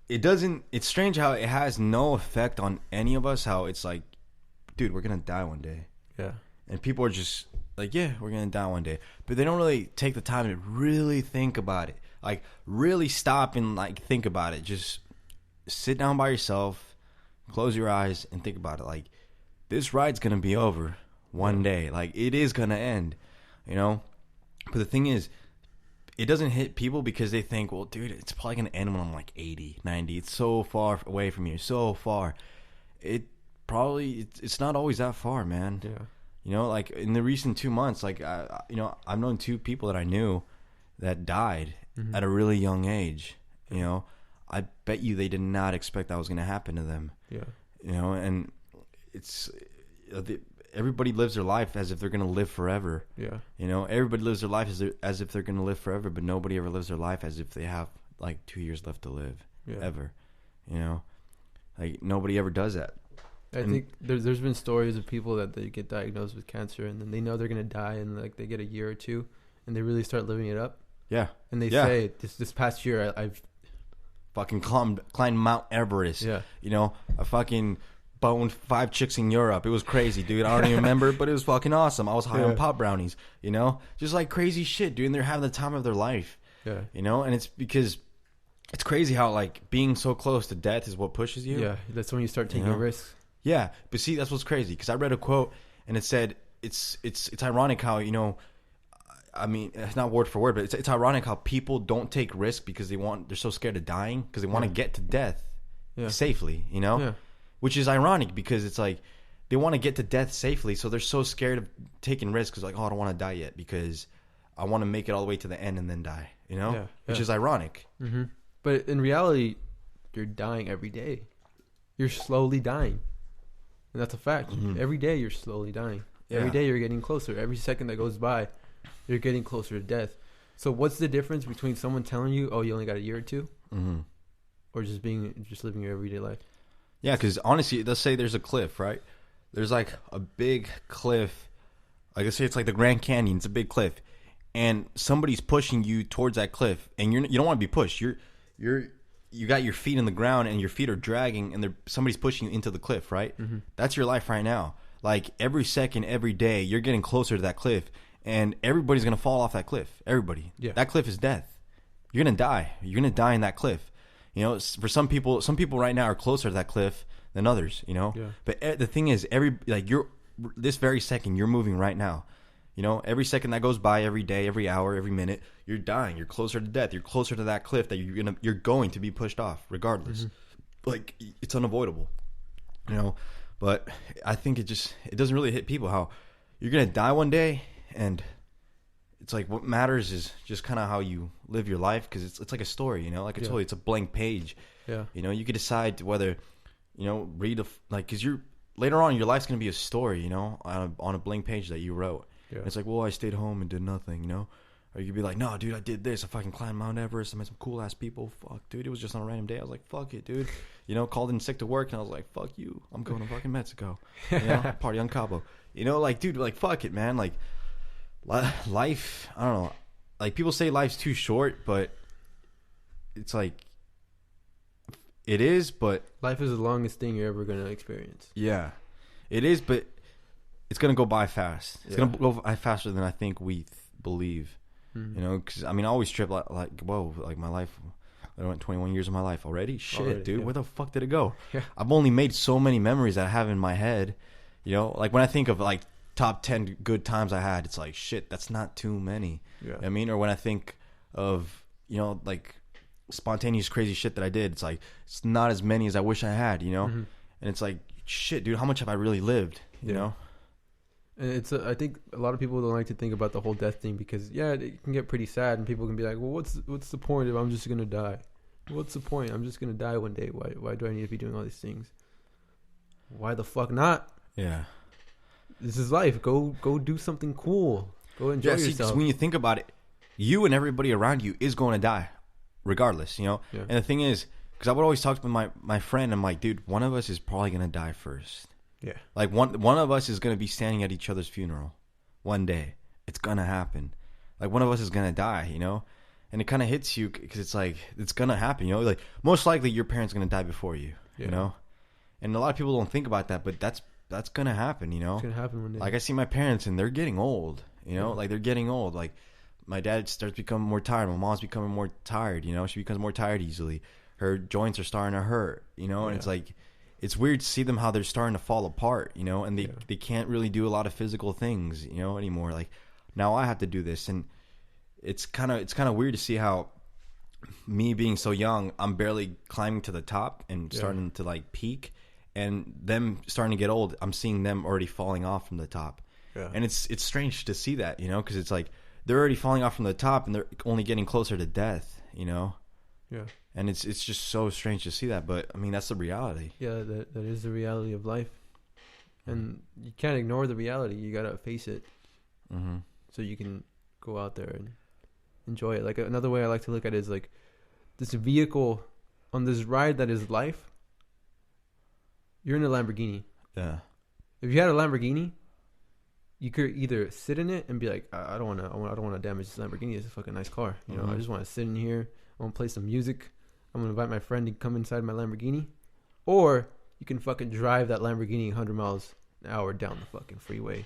it's strange how it has no effect on any of us, how it's like, dude, we're going to die one day. Yeah. And people are just like, yeah, we're going to die one day. But they don't really take the time to really think about it. Like, really stop and, like, think about it. Just sit down by yourself, close your eyes, and think about it. Like, this ride's going to be over one day. Like, it is going to end, you know? But the thing is, it doesn't hit people because they think, well, dude, it's probably going to end when I'm, like, 80, 90. It's so far away from you, so far. It's not always that far, man. Yeah. You know, like, in the recent 2 months, like, I've known 2 people that I knew that died at a really young age. You know, I bet you they did not expect that was going to happen to them. Yeah. You know, and everybody lives their life as if they're going to live forever. Yeah. You know, everybody lives their life as if they're going to live forever, but nobody ever lives their life as if they have, like, 2 years left to live. Yeah. Ever. You know? Like, nobody ever does that. I think there's been stories of people that they get diagnosed with cancer and then they know they're going to die and, like, they get a year or two and they really start living it up. Yeah. And they say, this past year, I've fucking climbed Mount Everest. Yeah. You know, I fucking boned 5 chicks in Europe. It was crazy, dude. I don't even remember, but it was fucking awesome. I was high on pop brownies, you know? Just, like, crazy shit, dude. And they're having the time of their life. Yeah. You know? And it's because it's crazy how, like, being so close to death is what pushes you. Yeah. That's when you start taking risks. Yeah. But see, that's what's crazy. Because I read a quote and it said, it's ironic how, you know, I mean, it's not word for word, but it's ironic how people don't take risk because they're so scared of dying because they want to get to death safely, you know? Yeah. Which is ironic because it's like they want to get to death safely, so they're so scared of taking risks because, like, oh, I don't want to die yet because I want to make it all the way to the end and then die, you know? Yeah. Which is ironic. Mm-hmm. But in reality, you're dying every day. You're slowly dying. And that's a fact. Mm-hmm. Every day you're slowly dying. Yeah. Every day you're getting closer. Every second that goes by, you're getting closer to death. So what's the difference between someone telling you, oh, you only got a year or two, or just living your everyday life? Yeah, because honestly, let's say there's a cliff, right? There's like a big cliff. Like, let's say it's like the Grand Canyon. It's a big cliff, and somebody's pushing you towards that cliff, and you don't want to be pushed. You got your feet in the ground, and your feet are dragging, and somebody's pushing you into the cliff, right? Mm-hmm. That's your life right now. Like, every second, every day, you're getting closer to that cliff, and everybody's gonna fall off that cliff. Everybody. Yeah. That cliff is death. You're gonna die. You're gonna die in that cliff. You know, for some people right now are closer to that cliff than others, you know? Yeah. But the thing is, this very second, you're moving right now. You know, every second that goes by, every day, every hour, every minute, you're dying. You're closer to death. You're closer to that cliff that you're going to be pushed off regardless. Mm-hmm. Like, it's unavoidable, you know? But I think it doesn't really hit people how you're going to die one day, and it's like what matters is just kind of how you live your life, because it's like a story, you know? Like I told you, it's a blank page. Yeah. You know, you could decide whether, you know, because later on your life's going to be a story, you know, on a blank page that you wrote. Yeah. And it's like, well, I stayed home and did nothing, you know? Or you could be like, no, dude, I did this. I fucking climbed Mount Everest. I met some cool-ass people. Fuck, dude, it was just on a random day. I was like, fuck it, dude. You know, called in sick to work, and I was like, fuck you. I'm going to fucking Mexico. You know, party on Cabo. You know, like, dude, like, fuck it, man. Like, life, I don't know. Like, people say life's too short, but it's like, it is, but... Life is the longest thing you're ever going to experience. Yeah. It is, but it's going to go by fast. It's going to go by faster than I think we believe. Mm-hmm. You know, because, I mean, I always trip like, whoa, like, my life... I went 21 years of my life already. Shit, dude, where the fuck did it go? Yeah. I've only made so many memories that I have in my head. You know, like, when I think of, like, top 10 good times I had, it's like, shit, that's not too many. Yeah. You know what I mean? Or when I think of, you know, like, spontaneous crazy shit that I did. It's like it's not as many as I wish I had, you know. And it's like, shit, dude, how much have I really lived? You know. And it's I think a lot of people don't like to think about the whole death thing because it can get pretty sad and people can be like, well, what's the point if I'm just gonna die? What's the point? I'm just gonna die one day. Why do I need to be doing all these things? Why the fuck not? Yeah. This is life. Go do something cool. Go enjoy yourself. Because when you think about it, you and everybody around you is going to die, regardless, you know. And the thing is, because I would always talk to my friend, I'm like, dude, one of us is probably gonna die first. Yeah. Like one of us is gonna be standing at each other's funeral one day. It's gonna happen. Like one of us is gonna die, you know. And it kind of hits you because it's like it's gonna happen, you know. Like most likely your parents are gonna die before you, you know. And a lot of people don't think about that, but that's gonna happen, you know. It's gonna happen one day. Like I see my parents and they're getting old, you know. Like they're getting old. Like my dad starts becoming more tired. My mom's becoming more tired, you know. She becomes more tired easily. Her joints are starting to hurt, you know. And it's like it's weird to see them how they're starting to fall apart, you know. And they can't really do a lot of physical things, you know, anymore. Like now I have to do this, and it's kind of weird to see how me being so young, I'm barely climbing to the top and starting to like peak. And them starting to get old, I'm seeing them already falling off from the top. And it's strange to see that, you know, because it's like they're already falling off from the top and they're only getting closer to death, you know. And it's just so strange to see that, but I mean that's the reality. That is the reality of life, and you can't ignore the reality. You gotta face it, so you can go out there and enjoy it. Like another way I like to look at it is like this vehicle on this ride that is life. You're in a Lamborghini. Yeah. If you had a Lamborghini, you could either sit in it and be like, I don't want to damage this Lamborghini. It's a fucking nice car. You know, I just want to sit in here. I want to play some music. I'm gonna invite my friend to come inside my Lamborghini, or you can fucking drive that Lamborghini 100 miles an hour down the fucking freeway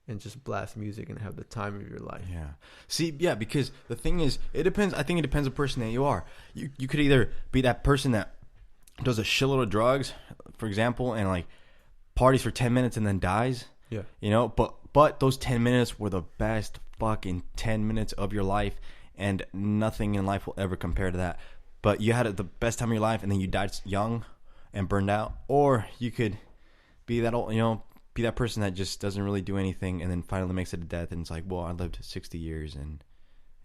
and just blast music and have the time of your life. Yeah. See, because the thing is, it depends. I think it depends on the person that you are. You could either be that person that does a shitload of drugs, for example, and like parties for 10 minutes and then dies. Yeah. You know, but those 10 minutes were the best fucking 10 minutes of your life, and nothing in life will ever compare to that. But you had the best time of your life and then you died young and burned out. Or you could be that old, you know, be that person that just doesn't really do anything and then finally makes it to death, and it's like, well, I lived 60 years and,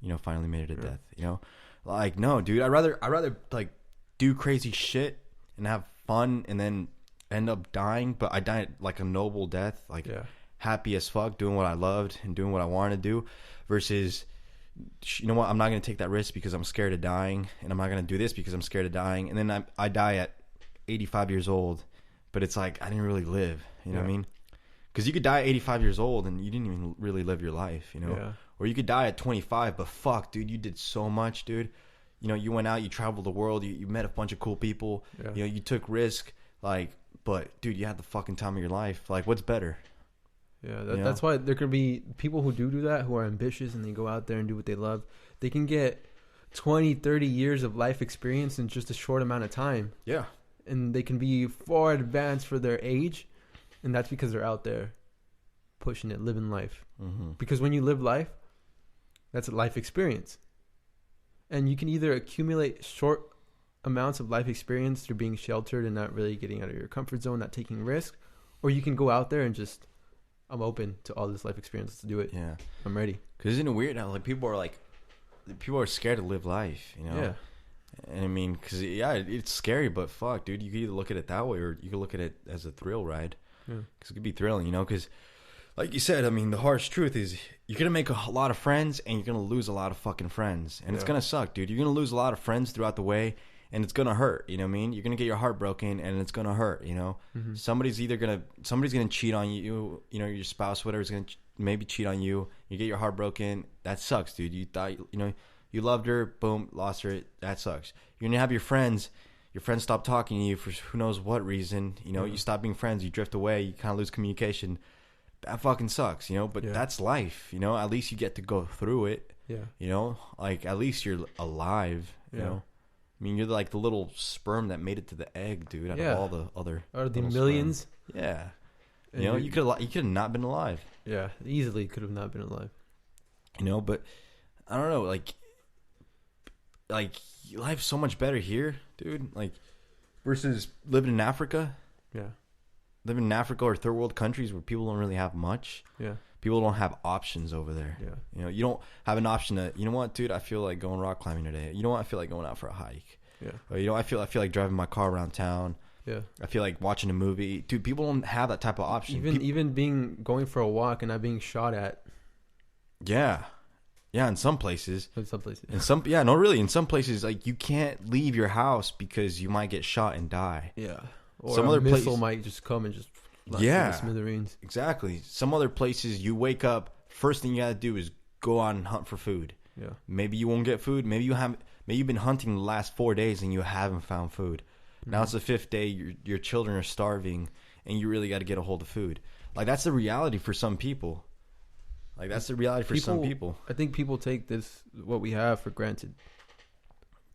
you know, finally made it to death, you know? Like, no, dude, I'd rather like do crazy shit and have fun and then end up dying, but I died like a noble death, like happy as fuck, doing what I loved and doing what I wanted to do, versus, you know what, I'm not going to take that risk because I'm scared of dying, and I'm not going to do this because I'm scared of dying, and then I die at 85 years old, but it's like I didn't really live, you know what I mean? Because you could die at 85 years old and you didn't even really live your life, you know? Or you could die at 25, but fuck, dude, you did so much, dude. You know, you went out, you traveled the world, you met a bunch of cool people, you know, you took risk, like, but, dude, you had the fucking time of your life. Like, what's better? Yeah, that's why there could be people who do that, who are ambitious, and they go out there and do what they love. They can get 20, 30 years of life experience in just a short amount of time. Yeah. And they can be far advanced for their age, and that's because they're out there pushing it, living life. Because when you live life, that's a life experience. And you can either accumulate short amounts of life experience through being sheltered and not really getting out of your comfort zone, not taking risk, or you can go out there and just, I'm open to all this life experience to do it. Yeah, I'm ready. Because isn't it weird how like people are scared to live life, you know? Yeah. And I mean, because it's scary, but fuck, dude, you can either look at it that way or you can look at it as a thrill ride. Because it could be thrilling, you know? Because like you said, I mean, the harsh truth is you're going to make a lot of friends and you're going to lose a lot of fucking friends. And it's going to suck, dude. You're going to lose a lot of friends throughout the way, and it's going to hurt, you know what I mean? You're going to get your heart broken and it's going to hurt, you know? Somebody's going to cheat on you, you know, your spouse, whatever, is going to maybe cheat on you. You get your heart broken. That sucks, dude. You thought, you know, you loved her, boom, lost her. That sucks. You're going to have your friends stop talking to you for who knows what reason. You know, you stop being friends, you drift away, you kind of lose communication. That fucking sucks, you know, but that's life, you know. At least you get to go through it. Yeah. You know, like at least you're alive, you know. I mean, you're like the little sperm that made it to the egg, dude, out of all the other the millions. Sperm. Yeah. And you know, you could have not been alive. Yeah, easily could have not been alive. You know, but I don't know, like like life's so much better here, dude. Like versus living in Africa. Yeah. Living in Africa or third world countries where people don't really have much. Yeah. People don't have options over there. Yeah. You know, you don't have an option to, you know what, dude, I feel like going rock climbing today. You know what, I feel like going out for a hike. Yeah. Or, you know, I feel like driving my car around town. Yeah. I feel like watching a movie. Dude, people don't have that type of option. Even going for a walk and not being shot at. Yeah. Yeah, in some places. In some places. In some places, like, you can't leave your house because you might get shot and die. Yeah. Or some a other missile place, might just come and just smithereens. Exactly. Some other places, you wake up, first thing you gotta do is go out and hunt for food. Yeah. Maybe you won't get food. Maybe you've been hunting the last 4 days and you haven't found food. Now it's the 5th day. Your children are starving, and you really got to get a hold of food. Like, that's the reality for some people. Some people. I think people take what we have for granted.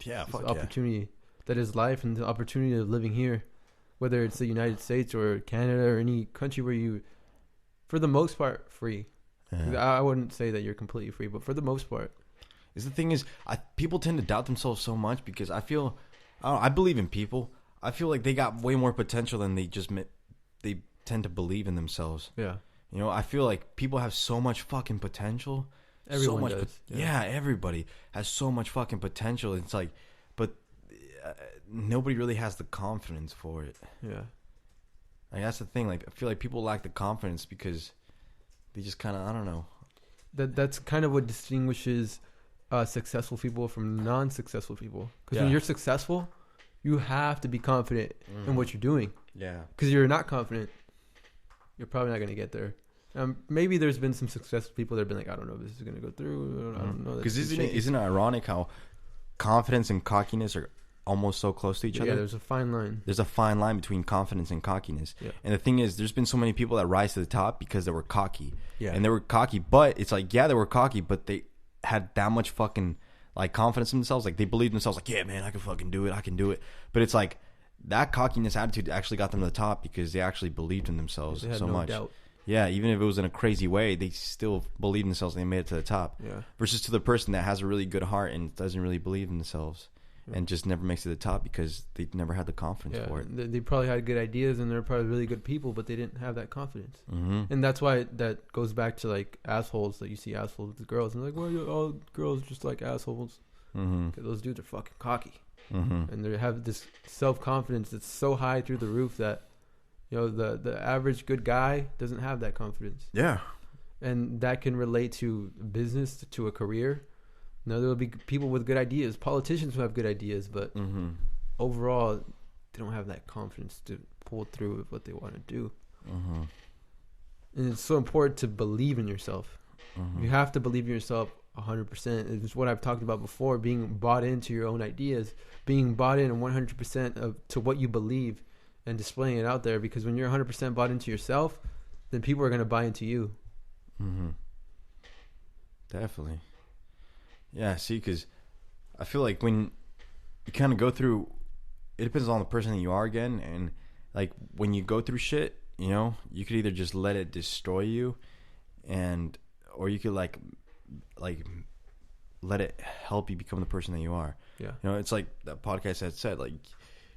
Yeah, this opportunity that is life and the opportunity of living here, whether it's the United States or Canada or any country where you, for the most part, free. Yeah. I wouldn't say that you're completely free, but for the most part. The thing is, people tend to doubt themselves so much because I believe in people. I feel like they got way more potential than they tend to believe in themselves. Yeah. You know, I feel like people have so much fucking potential. Everyone does. Yeah, everybody has so much fucking potential. It's like, but nobody really has the confidence for it. Yeah. Like, that's the thing. Like, I feel like people lack the confidence because they just kind of, I don't know. That's kind of what distinguishes successful people from non-successful people. Because when you're successful, you have to be confident in what you're doing. Yeah. Because you're not confident, you're probably not going to get there. Maybe there's been some successful people that have been like, I don't know if this is going to go through. I don't know. Because isn't it ironic how confidence and cockiness are almost so close to each other? Yeah, there's a fine line. There's a fine line between confidence and cockiness. Yeah. And the thing is, there's been so many people that rise to the top because they were cocky. Yeah. And they were cocky, but it's like, yeah, they were cocky, but they had that much fucking like confidence in themselves. Like, they believed in themselves, like, yeah, man, I can fucking do it. I can do it. But it's like that cockiness attitude actually got them to the top because they actually believed in themselves so much. Doubt. Yeah, even if it was in a crazy way, they still believed in themselves and they made it to the top. Yeah. Versus to the person that has a really good heart and doesn't really believe in themselves and just never makes it to the top because they never had the confidence for it. They probably had good ideas and they're probably really good people, but they didn't have that confidence. Mm-hmm. And that's why that goes back to like assholes that you see assholes with girls and they're like, well, all girls just like assholes. Mm-hmm. Those dudes are fucking cocky. Mm-hmm. And they have this self-confidence that's so high through the roof that, you know, the average good guy doesn't have that confidence. Yeah. And that can relate to business, to a career. Now, there will be people with good ideas, politicians who have good ideas, but overall, they don't have that confidence to pull through with what they want to do. Mm-hmm. And it's so important to believe in yourself. Mm-hmm. You have to believe in yourself 100%. It's what I've talked about before, being bought into your own ideas, being bought in 100% to what you believe and displaying it out there. Because when you're 100% bought into yourself, then people are going to buy into you. Mm-hmm. Definitely. Yeah, see, because I feel like when you kind of go through, it depends on the person that you are again. And like when you go through shit, you know, you could either just let it destroy you or you could like let it help you become the person that you are. Yeah. You know, it's like that podcast had said, like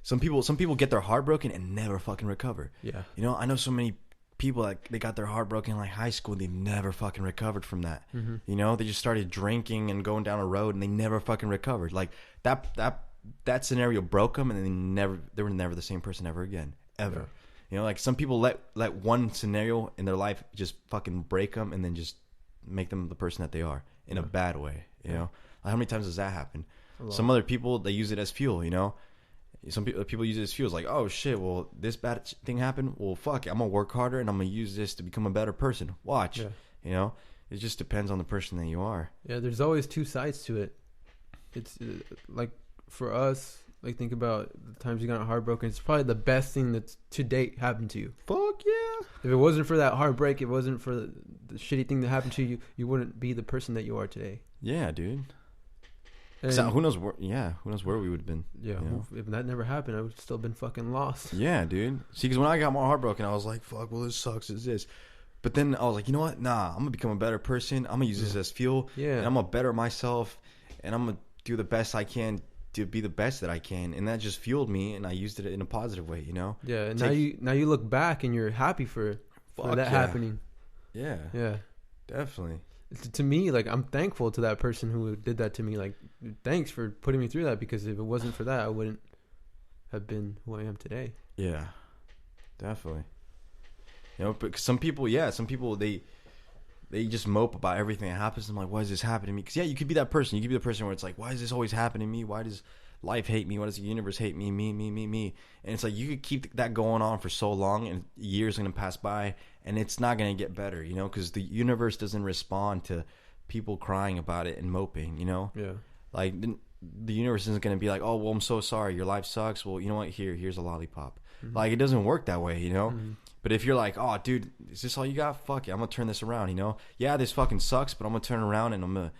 some people get their heart broken and never fucking recover. Yeah. You know, I know so many people that they got their heart broken in like high school and they've never fucking recovered from that. Mm-hmm. You know, they just started drinking and going down a road and they never fucking recovered. Like that scenario broke them and they were never the same person ever again. Ever. Yeah. You know, like some people let one scenario in their life just fucking break them and then just make them the person that they are in a bad way. You know, like how many times does that happen? Some other people, they use it as fuel, you know. Some people use it as fuel. It's like, oh shit, well, this bad thing happened. Well, fuck it, I'm gonna work harder and I'm gonna use this to become a better person. Watch, you know. It just depends on the person that you are. Yeah, there's always two sides to it. It's like for us, like think about the times you got heartbroken. It's probably the best thing that's to date happened to you. Fuck yeah! If it wasn't for that heartbreak, it wasn't for the shitty thing that happened to you, you wouldn't be the person that you are today. Yeah, dude. Who knows where? Yeah, who knows where we would have been? Yeah, you know? If that never happened, I would have still been fucking lost. Yeah, dude. See, because when I got more heartbroken, I was like, "Fuck, well, this sucks as this." But then I was like, you know what? Nah, I'm gonna become a better person. I'm gonna use this as fuel. Yeah, and I'm gonna better myself, and I'm gonna do the best I can to be the best that I can, and that just fueled me, and I used it in a positive way, you know. Yeah, and now you look back and you're happy for that happening. Yeah, definitely. To me, like, I'm thankful to that person who did that to me. Like, thanks for putting me through that, because if it wasn't for that, I wouldn't have been who I am today. Yeah, definitely. You know, but some people they just mope about everything that happens to them. Like, why is this happening to me? Because you could be that person. You could be the person where it's like, why is this always happening to me? Why does life hate me? Why does the universe hate me? Me. And it's like, you could keep that going on for so long, and years are gonna pass by, and it's not gonna get better, you know, because the universe doesn't respond to people crying about it and moping, you know. Yeah. Like, the universe isn't gonna be like, oh, well, I'm so sorry, your life sucks. Well, you know what? Here's a lollipop. Mm-hmm. Like, it doesn't work that way, you know. Mm-hmm. But if you're like, oh, dude, is this all you got? Fuck it, I'm gonna turn this around, you know. Yeah, this fucking sucks, but I'm gonna turn around and I'm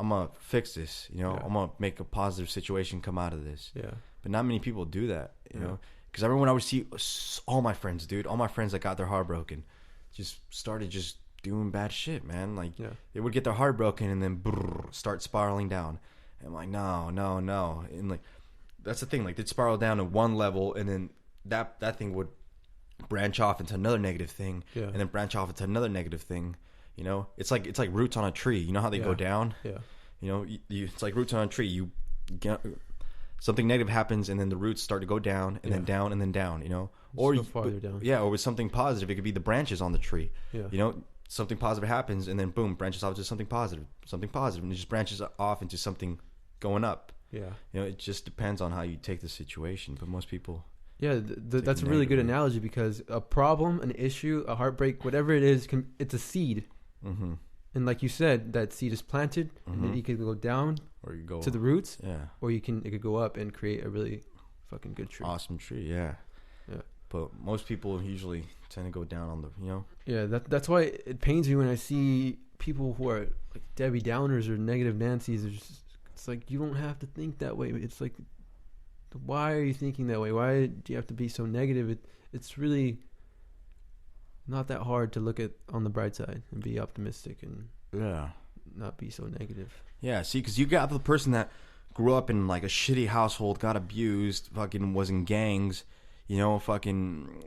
gonna fix this, you know. Yeah. I'm gonna make a positive situation come out of this. Yeah. But not many people do that, you know. Because I remember when I would see all my friends that got their heart broken, just started just doing bad shit, man. Like, they would get their heart broken and then start spiraling down. And I'm like, no. And like, that's the thing. Like, they'd spiral down to one level, and then that thing would branch off into another negative thing, and then branch off into another negative thing. You know, it's like roots on a tree. You know how they go down? Yeah. You know, it's like roots on a tree. You get something negative happens, and then the roots start to go down, and then down, and then down. You know, or farther down. Yeah, or with something positive, it could be the branches on the tree. Yeah. You know, something positive happens, and then boom, branches off to something positive, and it just branches off into something going up. Yeah. You know, it just depends on how you take the situation, but most people. Yeah, that's a really good analogy, because a problem, an issue, a heartbreak, whatever it is, it's a seed. Mm-hmm. And like you said, that seed is planted, and then it could go down, or you go to the roots, or it could go up and create a really fucking good tree. Awesome tree, yeah. But most people usually tend to go down on the, you know. Yeah, that's why it pains me when I see people who are like Debbie Downers or negative Nancy's. It's like, you don't have to think that way. It's like, why are you thinking that way? Why do you have to be so negative? It's really not that hard to look at on the bright side and be optimistic and not be so negative. Yeah, see, because you got the person that grew up in like a shitty household, got abused, fucking was in gangs, you know, fucking,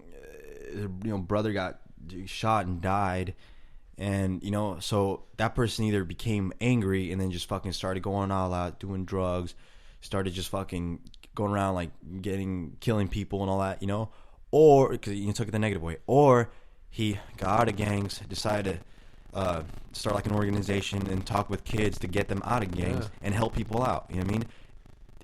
you know, brother got shot and died. And, you know, so that person either became angry and then just fucking started going all out, doing drugs, started just fucking going around like killing people and all that, you know, or because you took it the negative way, or he got out of gangs, decided to start like an organization and talk with kids to get them out of gangs and help people out. You know what I mean?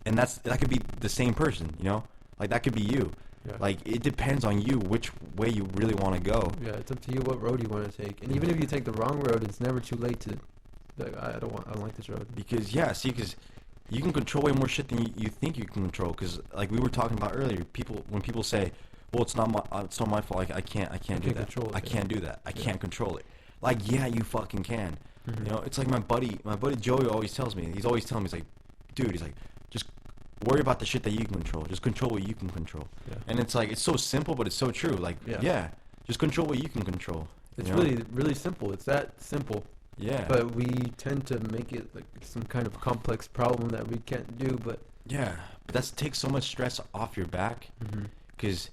And that could be the same person, you know, like that could be you. Yeah. Like, it depends on you which way you really want to go. Yeah, it's up to you what road you want to take. And even if you take the wrong road, it's never too late to like, I don't like this road. Because you can control way more shit than you think you can control. Because like we were talking about earlier, when people say, "Well, it's not my fault. I can't do that. I can't do that. I can't control it." Like, yeah, you fucking can. Mm-hmm. You know, it's like my buddy Joey always tells me. He's always telling me, he's like, "Dude," he's like, "just worry about the shit that you can control. Just control what you can control." Yeah. And it's like, it's so simple, but it's so true. Like, just control what you can control. It's really, really simple. It's that simple. Yeah. But we tend to make it like some kind of complex problem that we can't do. But that takes so much stress off your back. Because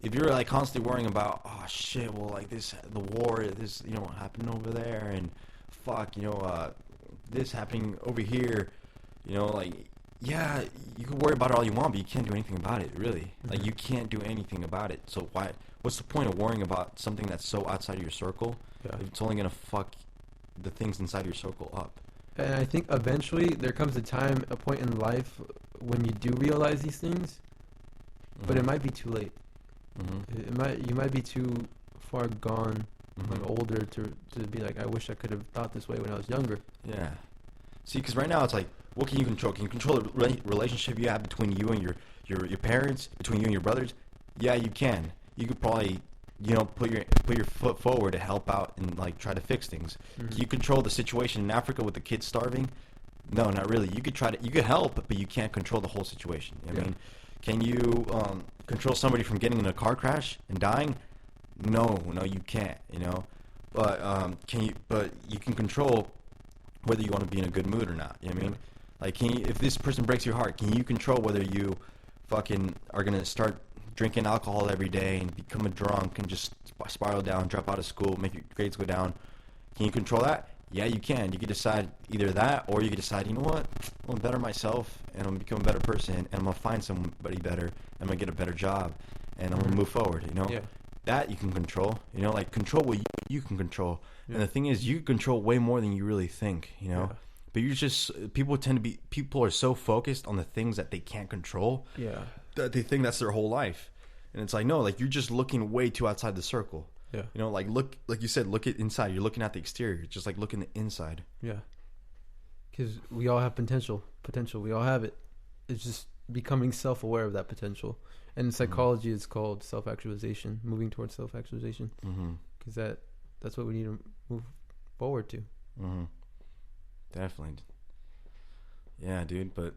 if you're like constantly worrying about, oh shit, well, like the war, this, you know, happened over there, and fuck, you know, this happening over here, you know, like, yeah, you can worry about it all you want, but you can't do anything about it, really. Like, you can't do anything about it. So what's the point of worrying about something that's so outside of your circle? If it's only gonna fuck the things inside your circle up. And I think eventually there comes a point in life when you do realize these things, but it might be too late. You might be too far gone, like older, to be like, I wish I could have thought this way when I was younger. Yeah. See, because right now it's like, what can you control? Can you control the relationship you have between you and your parents, between you and your brothers? Yeah, you can. You could probably, you know, put your foot forward to help out and like try to fix things. Can you control the situation in Africa with the kids starving? No, not really. You could help, but you can't control the whole situation. You know what I mean? Can you control somebody from getting in a car crash and dying? No, you can't. You know, but But you can control whether you want to be in a good mood or not. You know what I mean? Like, if this person breaks your heart, can you control whether you fucking are gonna start drinking alcohol every day and become a drunk and just spiral down, drop out of school, make your grades go down? Can you control that? Yeah, you can. You can decide either that, or you can decide, you know what, I'm gonna better myself, and I'm gonna become a better person, and I'm gonna find somebody better, I'm gonna get a better job, and I'm gonna move forward. You know, that you can control. You know, like control what you can control. And the thing is, you control way more than you really think. You know, but you're just people are so focused on the things that they can't control. Yeah, that they think that's their whole life, and it's like, no, like you're just looking way too outside the circle. Yeah. You know, like like you said, look at inside. You're looking at the exterior, just like looking at the inside. Yeah. Because we all have potential. We all have it. It's just becoming self-aware of that potential. And in psychology, it's called self-actualization, moving towards self-actualization. Because that's what we need to move forward to. Definitely. Yeah, dude. But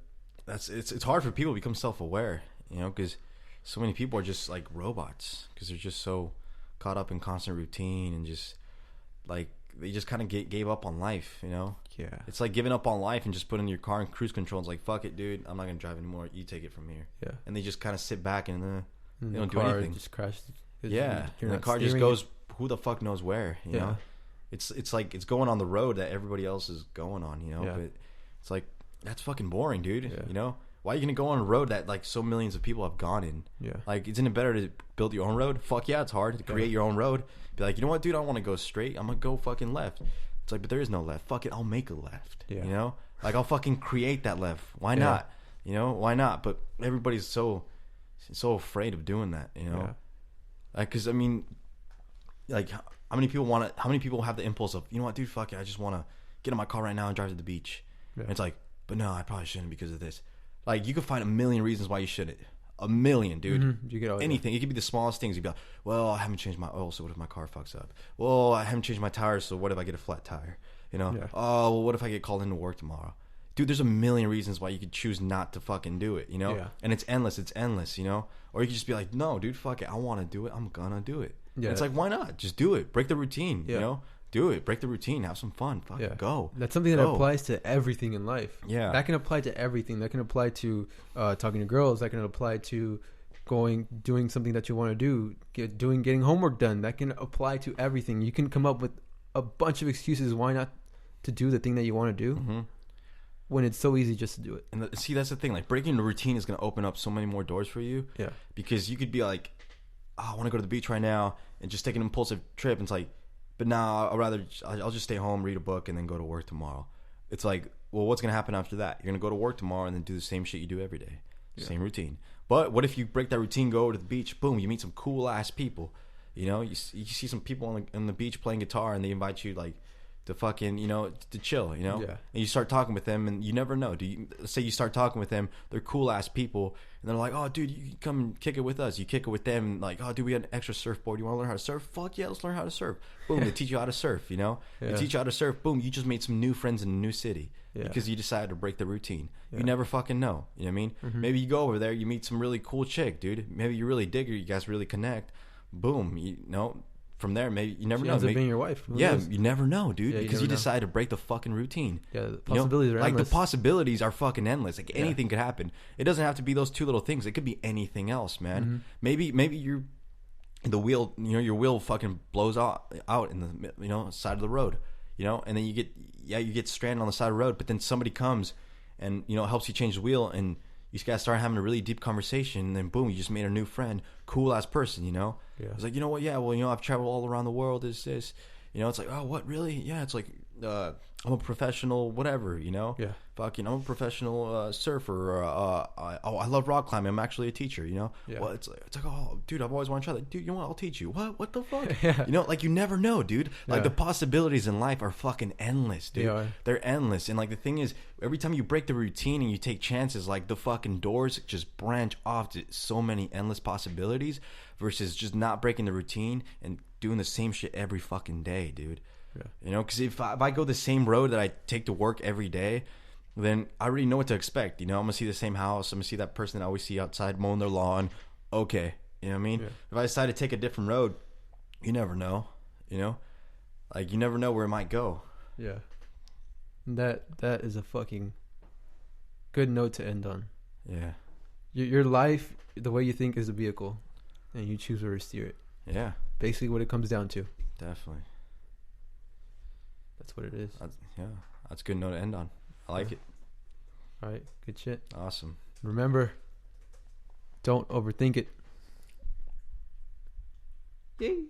it's hard for people to become self-aware, you know, because so many people are just like robots because they're just so caught up in constant routine and just like they just kind of gave up on life, you know. Yeah, it's like giving up on life and just putting your car in cruise control. It's like, fuck it, dude, I'm not gonna drive anymore, you take it from here. Yeah, and they just kind of sit back and they don't do anything. Just crashes. Yeah, and the car just goes who the fuck knows where, you know. It's like it's going on the road that everybody else is going on, you know. But it's like, that's fucking boring, dude. You know, why are you gonna go on a road that like so millions of people have gone in? Yeah. Like, isn't it better to build your own road? Fuck yeah, it's hard to create your own road. Be like, you know what, dude, I don't want to go straight. I'm gonna go fucking left. It's like, but there is no left. Fuck it, I'll make a left. Yeah. You know, like I'll fucking create that left. Why not? You know, why not? But everybody's so afraid of doing that. You know, like, because I mean, like, how many people have the impulse of, you know what, dude, fuck it, I just want to get in my car right now and drive to the beach. Yeah. And it's like, but no, I probably shouldn't because of this. Like, you could find a million reasons why you shouldn't. A million, dude. You get anything. It could be the smallest things. You'd be like, well, I haven't changed my oil, so what if my car fucks up? Well, I haven't changed my tires, so what if I get a flat tire? You know? Yeah. Oh, well, what if I get called into work tomorrow? Dude, there's a million reasons why you could choose not to fucking do it, you know? Yeah. And it's endless, you know? Or you could just be like, no, dude, fuck it. I want to do it. I'm gonna do it. Yeah. It's like, why not? Just do it. Break the routine, you know? Do it. Break the routine. Have some fun. Fucking go. That's something that applies to everything in life. Yeah. That can apply to everything. That can apply to talking to girls. That can apply to doing something that you want to do, getting homework done. That can apply to everything. You can come up with a bunch of excuses why not to do the thing that you want to do when it's so easy just to do it. And see, that's the thing. Like, breaking the routine is going to open up so many more doors for you. Yeah. Because you could be like, oh, I want to go to the beach right now and just take an impulsive trip. And it's like, but now I'll just stay home, read a book, and then go to work tomorrow. It's like, well, what's going to happen after that? You're going to go to work tomorrow and then do the same shit you do every day. Same routine. But what if you break that routine, go over to the beach, boom, you meet some cool ass people. You know, you see some people on the beach playing guitar, and they invite you like to fucking, you know, to chill, you know. Yeah. And you start talking with them, and you never know. Let's say you start talking with them, they're cool ass people, and they're like, oh, dude, you come and kick it with us. You kick it with them, and like, oh, dude, we got an extra surfboard. You want to learn how to surf? Fuck yeah, let's learn how to surf. Boom, they teach you how to surf. You know, they teach you how to surf. Boom, you just made some new friends in a new city. Yeah. Because you decided to break the routine. Yeah. You never fucking know. You know what I mean? Maybe you go over there, you meet some really cool chick, dude. Maybe you really dig her, you guys really connect. Boom, you know, from there, maybe you never know. Ends up being your wife. You never know, dude, because you decide to break the fucking routine. Yeah, the possibilities are endless. Like, the possibilities are fucking endless. Like, anything could happen. It doesn't have to be those two little things. It could be anything else, man. Maybe you're the wheel. You know, your wheel fucking blows out in the side of the road. You know, and then you get stranded on the side of the road, but then somebody comes and, you know, helps you change the wheel, and you guys start having a really deep conversation, and then boom, you just made a new friend, cool ass person, you know. Yeah. It's like, you know what? Yeah, well, you know, I've traveled all around the world. Is this, you know? It's like, oh, what, really? Yeah, it's like, I'm a professional, whatever, you know. Yeah. Fucking, I'm a professional surfer. I love rock climbing. I'm actually a teacher, you know. Yeah. Well, it's like, oh, dude, I've always wanted to try that. Dude, you know what? I'll teach you. What the fuck? Yeah. You know, like, you never know, dude. Like, the possibilities in life are fucking endless, dude. Yeah. They're endless. And like, the thing is, every time you break the routine and you take chances, like, the fucking doors just branch off to so many endless possibilities versus just not breaking the routine and doing the same shit every fucking day, dude. Yeah. You know, because if I go the same road that I take to work every day, then I already know what to expect. You know, I'm going to see the same house. I'm going to see that person that I always see outside mowing their lawn. Okay. You know what I mean? Yeah. If I decide to take a different road, you never know. You know? Like, you never know where it might go. Yeah. That is a fucking Good note to end on. Yeah. Your life, the way you think, is a vehicle, and you choose where to steer it. Yeah. Basically, what it comes down to. Definitely. That's what it is. That's a good note to end on. I like it. All right. Good shit. Awesome. Remember, don't overthink it. Yay.